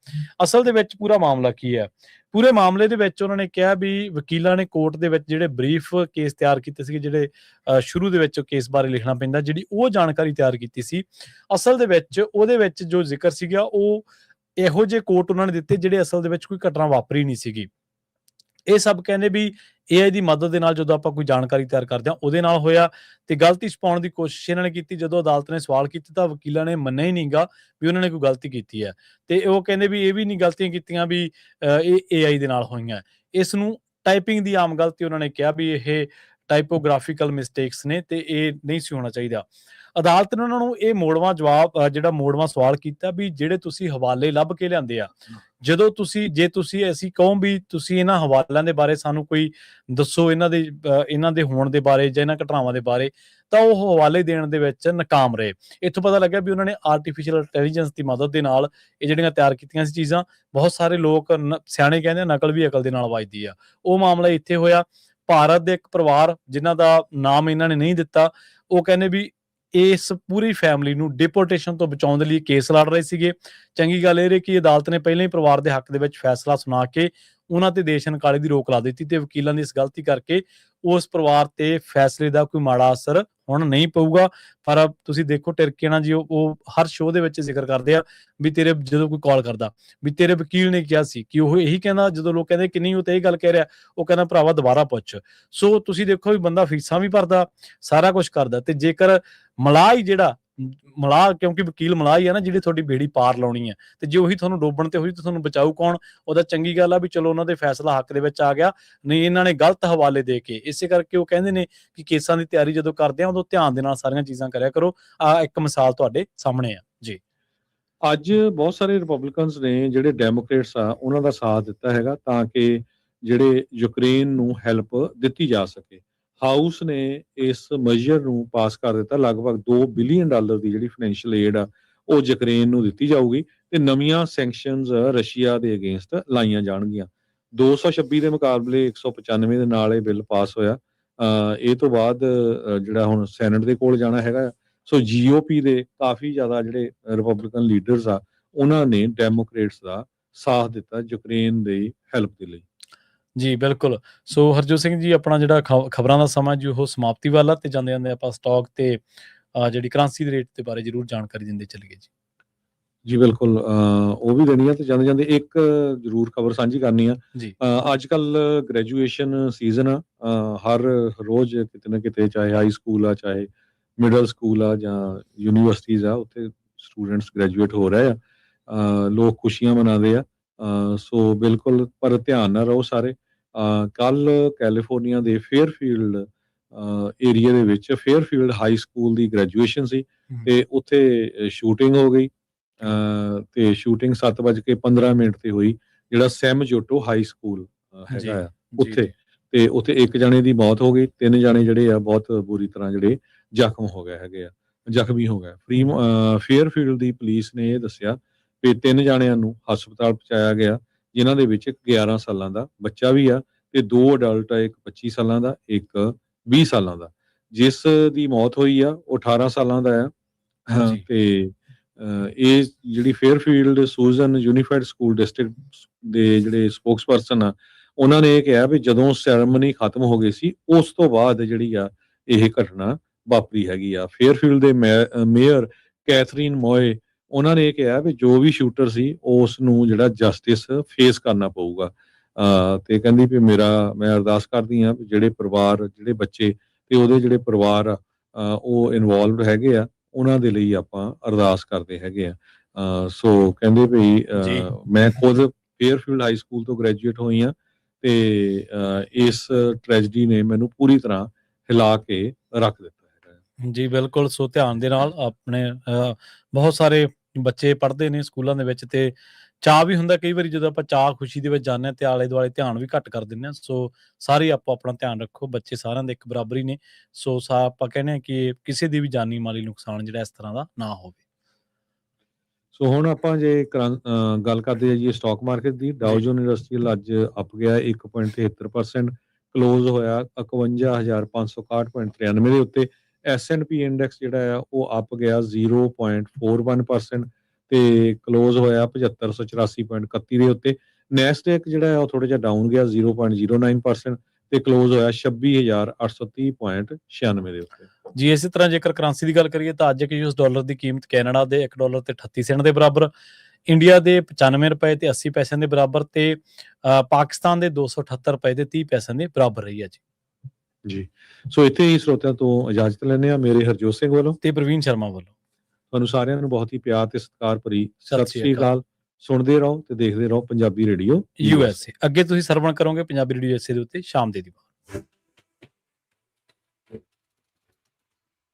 S1: ਅਸਲ ਦੇ ਵਿੱਚ ਪੂਰਾ ਮਾਮਲਾ ਕੀ ਹੈ? ਪੂਰੇ ਮਾਮਲੇ ਦੇ ਵਿੱਚ ਉਹਨਾਂ ਨੇ ਕਿਹਾ ਵੀ ਵਕੀਲਾਂ ਨੇ ਕੋਰਟ ਦੇ ਵਿੱਚ ਜਿਹੜੇ ਬਰੀਫ ਕੇਸ ਤਿਆਰ ਕੀਤੇ ਸੀਗੇ, ਜਿਹੜੇ ਸ਼ੁਰੂ ਦੇ ਵਿੱਚ ਕੇਸ ਬਾਰੇ ਲਿਖਣਾ ਪੈਂਦਾ, ਜਿਹੜੀ ਉਹ ਜਾਣਕਾਰੀ ਤਿਆਰ ਕੀਤੀ ਸੀ, ਅਸਲ ਦੇ ਵਿੱਚ ਉਹਦੇ ਵਿੱਚ ਜੋ ਜ਼ਿਕਰ ਸੀਗਾ ਉਹ ਇਹੋ ਜਿਹੇ ਕੋਟ ਉਹਨਾਂ ਨੇ ਦਿੱਤੇ ਜਿਹੜੇ ਅਸਲ ਦੇ ਵਿੱਚ ਕੋਈ ਘਟਨਾ ਵਾਪਰੀ ਨਹੀਂ ਸੀਗੀ। ਇਹ ਸਭ ਕਹਿੰਦੇ ਵੀ AI ਦੀ ਮਦਦ ਦੇ ਨਾਲ ਜਦੋਂ ਆਪਾਂ ਕੋਈ ਜਾਣਕਾਰੀ ਤਿਆਰ ਕਰਦੇ ਹਾਂ ਉਹਦੇ ਨਾਲ ਹੋਇਆ ਤੇ ਗਲਤੀ ਛੁਪਾਉਣ ਦੀ ਕੋਸ਼ਿਸ਼ ਇਹਨਾਂ ਨੇ ਕੀਤੀ। ਜਦੋਂ ਅਦਾਲਤ ਨੇ ਸਵਾਲ ਕੀਤੇ ਤਾਂ ਵਕੀਲਾਂ ਨੇ ਮੰਨਿਆ ਹੀ ਨਹੀਂਗਾ ਵੀ ਉਹਨਾਂ ਨੇ ਕੋਈ ਗਲਤੀ ਕੀਤੀ ਹੈ ਤੇ ਉਹ ਕਹਿੰਦੇ ਵੀ ਇਹ ਵੀ ਨਹੀਂ ਗਲਤੀਆਂ ਕੀਤੀਆਂ ਵੀ ਇਹ AI ਦੇ ਨਾਲ ਹੋਈਆਂ। ਇਸ ਨੂੰ ਟਾਈਪਿੰਗ ਦੀ ਆਮ ਗਲਤੀ ਉਹਨਾਂ ਨੇ ਕਿਹਾ ਵੀ ਇਹ ਟਾਈਪੋਗ੍ਰਾਫਿਕਲ ਮਿਸਟੇਕਸ ਨੇ ਤੇ ਇਹ ਨਹੀਂ ਸੀ ਹੋਣਾ ਚਾਹੀਦਾ। ਅਦਾਲਤ ਨੇ ਉਹਨਾਂ ਨੂੰ ਇਹ ਮੋੜਵਾਂ ਜਵਾਬ ਜਿਹੜਾ ਮੋੜਵਾਂ ਸਵਾਲ ਕੀਤਾ ਵੀ ਜਿਹੜੇ ਤੁਸੀਂ ਹਵਾਲੇ ਲੱਭ ਕੇ ਲਿਆਂਦੇ ਆ, ਜਦੋਂ ਜੇ ਤੁਸੀਂ ਅਸੀਂ ਕਹੋ ਵੀ ਤੁਸੀਂ ਇਹਨਾਂ ਹਵਾਲਿਆਂ ਦੇ ਬਾਰੇ ਸਾਨੂੰ ਕੋਈ ਦੱਸੋ, ਇਹਨਾਂ ਦੇ ਹੋਣ ਦੇ ਬਾਰੇ ਜਾਂ ਇਹਨਾਂ ਘਟਨਾਵਾਂ ਦੇ ਬਾਰੇ, ਤਾਂ ਉਹ ਹਵਾਲੇ ਦੇਣ ਦੇ ਵਿੱਚ ਨਾਕਾਮ ਰਹੇ। ਇੱਥੋਂ ਪਤਾ ਲੱਗਿਆ ਵੀ ਉਹਨਾਂ ਨੇ ਆਰਟੀਫਿਸ਼ੀਅਲ ਇੰਟੈਲੀਜੈਂਸ ਦੀ ਮਦਦ ਦੇ ਨਾਲ ਇਹ ਜਿਹੜੀਆਂ ਤਿਆਰ ਕੀਤੀਆਂ ਸੀ ਚੀਜ਼ਾਂ। ਬਹੁਤ ਸਾਰੇ ਲੋਕ ਸਿਆਣੇ ਕਹਿੰਦੇ ਨਕਲ ਵੀ ਅਕਲ ਦੇ ਨਾਲ ਵੱਜਦੀ ਆ। ਉਹ ਮਾਮਲਾ ਇੱਥੇ ਹੋਇਆ। ਭਾਰਤ ਦੇ ਇੱਕ ਪਰਿਵਾਰ ਜਿਨ੍ਹਾਂ ਦਾ ਨਾਮ ਇਹਨਾਂ ਨੇ ਨਹੀਂ ਦਿੱਤਾ, ਉਹ ਕਹਿੰਦੇ ਵੀ ਇਸ ਪੂਰੀ ਫੈਮਿਲੀ ਨੂੰ ਡਿਪੋਰਟੇਸ਼ਨ ਤੋਂ ਬਚਾਉਣ ਦੇ ਲਈ ਕੇਸ ਲੜ ਰਹੇ ਸੀਗੇ। ਚੰਗੀ ਗੱਲ ਇਹ ਰਹੀ ਕਿ ਅਦਾਲਤ ਨੇ ਪਹਿਲਾਂ ਹੀ ਪਰਿਵਾਰ ਦੇ ਹੱਕ ਦੇ ਵਿੱਚ ਫੈਸਲਾ ਸੁਣਾ ਕੇ ਉਹਨਾਂ ਤੇ ਦੇਸ਼ ਨਿਕਾਲੇ ਦੀ ਰੋਕ ਲਾ ਦਿੱਤੀ ਤੇ ਵਕੀਲਾਂ ਦੀ ਇਸ ਗਲਤੀ ਕਰਕੇ ਉਸ ਪਰਿਵਾਰ ਤੇ ਫੈਸਲੇ ਦਾ ਕੋਈ ਮਾੜਾ ਅਸਰ ਹੁਣ ਨਹੀਂ ਪਊਗਾ। ਪਰ ਤੁਸੀਂ ਦੇਖੋ ਟਿਰਕੀ ਨਾਲ ਜੀ ਉਹ ਹਰ ਸ਼ੋਅ ਦੇ ਵਿੱਚ ਜ਼ਿਕਰ ਕਰਦੇ ਆ ਵੀ ਤੇਰੇ, ਜਦੋਂ ਕੋਈ ਕਾਲ ਕਰਦਾ ਵੀ ਤੇਰੇ ਵਕੀਲ ਨੇ ਕਿਹਾ ਸੀ ਕਿ ਉਹ ਇਹੀ ਕਹਿੰਦਾ, ਜਦੋਂ ਲੋਕ ਕਹਿੰਦੇ ਕਿ ਨਹੀਂ ਉਹ ਤਾਂ ਇਹ ਗੱਲ ਕਹਿ ਰਿਹਾ, ਉਹ ਕਹਿੰਦਾ ਭਰਾਵਾ ਦੁਬਾਰਾ ਪੁੱਛ। ਸੋ ਤੁਸੀਂ ਦੇਖੋ ਵੀ ਬੰਦਾ ਫੀਸਾਂ ਵੀ ਭਰਦਾ, ਸਾਰਾ ਕੁਝ ਕਰਦਾ ਤੇ ਜੇਕਰ ਮਲਾਹ ਕਿਉਂਕਿ ਵਕੀਲ ਮਲਾਹ ਹੀ ਆ ਨਾ ਜਿਹੜੀ ਤੁਹਾਡੀ ਬੇੜੀ ਪਾਰ ਲਾਉਣੀ ਹੈ, ਤੇ ਜੇ ਉਹੀ ਤੁਹਾਨੂੰ ਡੋਬਣ ਤੇ ਹੋਈ ਤਾਂ ਤੁਹਾਨੂੰ ਬਚਾਊ ਕੌਣ? ਉਹਦਾ ਚੰਗੀ ਗੱਲ ਆ ਵੀ ਚਲੋ ਉਹਨਾਂ ਦੇ ਫੈਸਲਾ ਹੱਕ ਦੇ ਵਿੱਚ ਆ ਗਿਆ, ਨਹੀਂ ਇਹਨਾਂ ਨੇ ਗਲਤ ਹਵਾਲੇ ਦੇ ਕੇ। ਇਸੇ ਕਰਕੇ ਉਹ ਕਹਿੰਦੇ ਨੇ ਕਿ ਕੇਸਾਂ ਦੀ ਤਿਆਰੀ ਜਦੋਂ ਕਰਦੇ ਆ ਉਦੋਂ ਧਿਆਨ ਦੇ ਨਾਲ ਸਾਰੀਆਂ ਚੀਜ਼ਾਂ ਕਰਿਆ ਕਰੋ। ਆ ਇੱਕ ਮਿਸਾਲ ਤੁਹਾਡੇ ਸਾਹਮਣੇ ਆ ਜੀ।
S2: ਅੱਜ ਬਹੁਤ ਸਾਰੇ ਰਿਪਬਲਿਕਨਸ ਨੇ ਜਿਹੜੇ ਡੈਮੋਕ੍ਰੇਟਸ ਆ ਉਹਨਾਂ ਦਾ ਸਾਥ ਦਿੱਤਾ ਹੈਗਾ ਤਾਂ ਕਿ ਜਿਹੜੇ ਯੂਕਰੇਨ ਨੂੰ ਹੈਲਪ ਦਿੱਤੀ ਜਾ ਸਕੇ। ਹਾਊਸ ਨੇ ਇਸ ਮੈਜਰ ਨੂੰ ਪਾਸ ਕਰ ਦਿੱਤਾ। ਲਗਭਗ $2 ਬਿਲੀਅਨ ਦੀ ਜਿਹੜੀ ਫਾਈਨੈਂਸ਼ੀਅਲ ਏਡ ਆ ਉਹ ਯੂਕਰੇਨ ਨੂੰ ਦਿੱਤੀ ਜਾਊਗੀ ਤੇ ਨਵੀਆਂ ਸੈਂਕਸ਼ਨਸ ਰਸ਼ੀਆ ਦੇ ਅਗੇਂਸਟ ਲਾਈਆਂ ਜਾਣਗੀਆਂ। 226 ਦੇ ਮੁਕਾਬਲੇ 195 ਦੇ ਨਾਲ ਇਹ ਬਿੱਲ ਪਾਸ ਹੋਇਆ। ਇਹ ਤੋਂ ਬਾਅਦ ਜਿਹੜਾ ਹੁਣ ਸੈਨੇਟ ਦੇ ਕੋਲ ਜਾਣਾ ਹੈਗਾ। ਸੋ GOP ਦੇ ਕਾਫੀ ਜ਼ਿਆਦਾ ਜਿਹੜੇ ਰਿਪਬਲਿਕਨ ਲੀਡਰਸ ਆ ਉਹਨਾਂ ਨੇ ਡੈਮੋਕ੍ਰੇਟਸ ਦਾ ਸਾਥ ਦਿੱਤਾ ਯੂਕਰੇਨ ਦੀ ਹੈਲਪ ਦੇ ਲਈ।
S1: ਜੀ ਬਿਲਕੁਲ। ਸੋ ਹਰਜੋਤ ਸਿੰਘ ਜੀ, ਆਪਣਾ ਜਿਹੜਾ ਖਬਰਾਂ ਦਾ ਸਮਾਂ ਜੀ ਉਹ ਸਮਾਪਤੀ ਵੱਲ ਆ ਤੇ ਜਾਂਦੇ ਜਾਂਦੇ ਆਪਾਂ ਸਟਾਕ ਤੇ ਜਿਹੜੀ ਕਰੰਸੀ ਦੇ ਰੇਟ ਦੇ ਬਾਰੇ ਜ਼ਰੂਰ ਜਾਣਕਾਰੀ ਦਿੰਦੇ ਚੱਲੀਏ ਜੀ।
S2: ਜੀ ਬਿਲਕੁਲ, ਉਹ ਵੀ ਦੇਣੀ ਆ ਤੇ ਜਾਂਦੇ ਜਾਂਦੇ ਇੱਕ ਜ਼ਰੂਰ ਖਬਰ ਸਾਂਝੀ ਕਰਨੀ ਆ
S1: ਜੀ।
S2: ਅੱਜ ਕੱਲ ਗ੍ਰੈਜੂਏਸ਼ਨ ਸੀਜ਼ਨ ਆ। ਹਰ ਰੋਜ਼ ਕਿਤੇ ਨਾ ਕਿਤੇ, ਚਾਹੇ ਹਾਈ ਸਕੂਲ ਆ ਚਾਹੇ ਮਿਡਲ ਸਕੂਲ ਆ ਜਾਂ ਯੂਨੀਵਰਸਿਟੀਜ਼ ਆ, ਉੱਥੇ ਸਟੂਡੈਂਟਸ ਗ੍ਰੈਜੂਏਟ ਹੋ ਰਹੇ ਆ। ਲੋਕ ਖੁਸ਼ੀਆਂ ਮਨਾਉਂਦੇ ਆ। ਸੋ ਬਿਲਕੁਲ, ਪਰ ਧਿਆਨ ਨਾਲ ਰਹੋ ਸਾਰੇ। ਕੱਲ ਕੈਲੀਫੋਰਨੀਆ ਦੇ ਫੇਅਰਫੀਲਡ ਏਰੀਆ ਦੇ ਵਿੱਚ ਫੇਅਰਫੀਲਡ ਹਾਈ ਸਕੂਲ ਦੀ ਗ੍ਰੈਜੂਏਸ਼ਨ ਸੀ ਤੇ ਉੱਥੇ ਸ਼ੂਟਿੰਗ ਹੋ ਗਈ। ਤੇ ਸ਼ੂਟਿੰਗ 7:15 ਤੇ ਹੋਈ। ਜਿਹੜਾ ਸੈਮ ਜੋਟੋ ਹਾਈ ਸਕੂਲ ਹੈਗਾ ਆ ਉੱਥੇ, ਤੇ ਉੱਥੇ ਇੱਕ ਜਣੇ ਦੀ ਮੌਤ ਹੋ ਗਈ, 3 ਜਣੇ ਜਿਹੜੇ ਆ ਬਹੁਤ ਬੁਰੀ ਤਰ੍ਹਾਂ ਜਿਹੜੇ ਜ਼ਖਮੀ ਹੋ ਗਏ। ਫੇਅਰਫੀਲਡ ਦੀ ਪੁਲਿਸ ਨੇ ਇਹ ਦੱਸਿਆ ਵੀ 3 ਜਣਿਆਂ ਨੂੰ ਹਸਪਤਾਲ ਪਹੁੰਚਾਇਆ ਗਿਆ, ਜਿਨ੍ਹਾਂ ਦੇ ਵਿੱਚ 11 ਸਾਲਾਂ ਦਾ ਬੱਚਾ ਵੀ ਆ ਤੇ 2 ਅਡਲਟ ਆ, ਇੱਕ 25 ਸਾਲਾਂ ਦਾ, ਇੱਕ 20 ਸਾਲਾਂ ਦਾ। ਜਿਸ ਦੀ ਮੌਤ ਹੋਈ ਆ ਉਹ 18 ਸਾਲਾਂ ਦਾ ਆ। ਤੇ ਇਹ ਜਿਹੜੀ ਫੇਅਰਫੀਲਡ ਸੂਜ਼ਨ ਯੂਨੀਫਾਈਡ ਸਕੂਲ ਡਿਸਟ੍ਰਿਕਟ ਦੇ ਜਿਹੜੇ ਸਪੋਕਸਪਰਸਨ ਆ, ਉਹਨਾਂ ਨੇ ਇਹ ਕਿਹਾ ਵੀ ਜਦੋਂ ਸੈਰੇਮਨੀ ਖਤਮ ਹੋ ਗਈ ਸੀ ਉਸ ਤੋਂ ਬਾਅਦ ਜਿਹੜੀ ਆ ਇਹ ਘਟਨਾ ਵਾਪਰੀ ਹੈਗੀ ਆ। ਫੇਅਰਫੀਲਡ ਦੇ ਮੇਅਰ ਕੈਥਰੀਨ ਮੋਏ ਉਹਨਾਂ ਨੇ ਇਹ ਕਿਹਾ ਵੀ ਜੋ ਵੀ ਸ਼ੂਟਰ ਸੀ ਉਸ ਨੂੰ ਜਿਹੜਾ ਜਸਟਿਸ ਫੇਸ ਕਰਨਾ ਪਊਗਾ। ਤੇ ਕਹਿੰਦੀ ਵੀ ਮੈਂ ਅਰਦਾਸ ਕਰਦੀ ਹਾਂ ਵੀ ਜਿਹੜੇ ਪਰਿਵਾਰ, ਜਿਹੜੇ ਬੱਚੇ ਤੇ ਉਹਦੇ ਜਿਹੜੇ ਪਰਿਵਾਰ ਆ ਉਹ ਇਨਵੋਲਵਡ ਹੈਗੇ ਆ, ਉਹਨਾਂ ਦੇ ਲਈ ਆਪਾਂ ਅਰਦਾਸ ਕਰਦੇ ਹੈਗੇ ਆ। ਸੋ ਕਹਿੰਦੇ ਵੀ
S1: ਜੀ
S2: ਮੈਂ ਖੁਦ ਫੇਅਰਫੀਲਡ ਹਾਈ ਸਕੂਲ ਤੋਂ ਗ੍ਰੈਜੂਏਟ ਹੋਈ ਹਾਂ ਤੇ ਇਸ ਟ੍ਰੈਜਡੀ ਨੇ ਮੈਨੂੰ ਪੂਰੀ ਤਰ੍ਹਾਂ ਹਿਲਾ ਕੇ ਰੱਖ ਦਿੱਤਾ ਹੈਗਾ।
S1: ਜੀ ਬਿਲਕੁਲ। ਸੋ ਧਿਆਨ ਦੇ ਨਾਲ ਆਪਣੇ ਬਹੁਤ ਸਾਰੇ ਬੱਚੇ ਪੜ੍ਹਦੇ ਨੇ ਸਕੂਲਾਂ ਦੇ ਵਿੱਚ, ਤੇ ਚਾਅ ਵੀ ਹੁੰਦਾ ਕਈ ਵਾਰੀ ਜਦੋਂ ਆਪਾਂ ਚਾਅ ਖੁਸ਼ੀ ਦੇ ਵਿੱਚ ਜਾਂਦੇ ਹਾਂ ਤੇ ਆਲੇ ਦੁਆਲੇ ਧਿਆਨ ਵੀ ਘੱਟ ਕਰ ਦਿੰਦੇ ਹਾਂ। ਸੋ ਸਾਰੇ ਆਪੋ ਆਪਣਾ ਧਿਆਨ ਰੱਖੋ, ਬੱਚੇ ਸਾਰਿਆਂ ਦੇ ਇੱਕ ਬਰਾਬਰ ਹੀ ਨੇ। ਸੋ ਆਪਾਂ ਕਹਿੰਦੇ ਹਾਂ ਕਿ ਕਿਸੇ ਦੀ ਵੀ ਜਾਨੀ ਮਾਲੀ ਨੁਕਸਾਨ ਜਿਹੜਾ ਇਸ ਤਰ੍ਹਾਂ ਦਾ ਨਾ ਹੋਵੇ।
S2: ਸੋ ਹੁਣ ਆਪਾਂ ਜੇ ਗੱਲ ਕਰਦੇ ਹਾਂ ਜੀ ਸਟਾਕ ਮਾਰਕੀਟ ਦੀ, ਡਾਓ
S1: ਜੀ
S2: ਜੋਨ ਇੰਡਸਟਰੀਅਲ ਅੱਜ ਅਪ ਗਿਆ 1.73%, ਕਲੋਜ਼ ਹੋਇਆ 51,561.93 ਦੇ ਉੱਤੇ। S&P ਇੰਡੈਕਸ ਜਿਹੜਾ ਆ ਉਹ ਅਪ ਗਿਆ 0.41% ਤੇ ਕਲੋਜ਼ ਹੋਇਆ 7584.31 ਦੇ ਉੱਤੇ। ਨੈਸਡੈਕ ਜਿਹੜਾ ਆ ਉਹ ਥੋੜਾ ਜਿਹਾ ਡਾਊਨ ਗਿਆ 0.09% ਤੇ ਕਲੋਜ਼ ਹੋਇਆ 26,830.96 ਦੇ ਉੱਤੇ।
S1: ਜੀ ਇਸੇ ਤਰ੍ਹਾਂ ਜੇਕਰ ਕਰੰਸੀ ਦੀ ਗੱਲ ਕਰੀਏ ਤਾਂ ਅੱਜ ਇੱਕ ਯੂਐਸ ਡਾਲਰ ਦੀ ਕੀਮਤ ਕੈਨੇਡਾ ਦੇ $1 ਤੇ 38 ਸੈਂਟ ਦੇ ਬਰਾਬਰ, ਇੰਡੀਆ ਦੇ 95 ਰੁਪਏ ਤੇ 80 ਪੈਸਿਆਂ ਦੇ ਬਰਾਬਰ, ਤੇ ਪਾਕਿਸਤਾਨ ਦੇ 278 ਰੁਪਏ ਤੇ 30 ਪੈਸਿਆਂ ਦੇ ਬਰਾਬਰ ਰਹੀ ਹੈ
S2: ਜੀ। ਸੋ ਇੱਥੇ ਹੀ ਸਰੋਤਿਆਂ ਤੋਂ ਇਜਾਜ਼ਤ ਲੈਂਦੇ ਹਾਂ, ਮੇਰੇ ਹਰਜੋਤ ਸਿੰਘ ਵੱਲੋਂ
S1: ਤੇ ਪ੍ਰਵੀਨ ਸ਼ਰਮਾ ਵੱਲੋਂ।
S2: ਤੁਹਾਨੂੰ ਸਾਰਿਆਂ ਨੂੰ ਬਹੁਤ ਹੀ ਪਿਆਰ ਤੇ ਸਤਿਕਾਰ ਭਰੀ
S1: ਸਤਿ
S2: ਸਤਿ
S1: ਸ੍ਰੀ
S2: ਸ੍ਰੀ
S1: ਅਕਾਲ।
S2: ਅਕਾਲ। ਸੁਣਦੇ ਰਹੋ ਤੇ ਦੇਖਦੇ ਰਹੋ ਪੰਜਾਬੀ ਰੇਡੀਓ
S1: USA ਅੱਗੇ ਤੁਸੀਂ ਸਰਵਣ ਕਰੋਗੇ ਪੰਜਾਬੀ ਰੇਡੀਓ USA ਦੇ ਉੱਤੇ ਸ਼ਾਮ ਦੇ ਦੀ।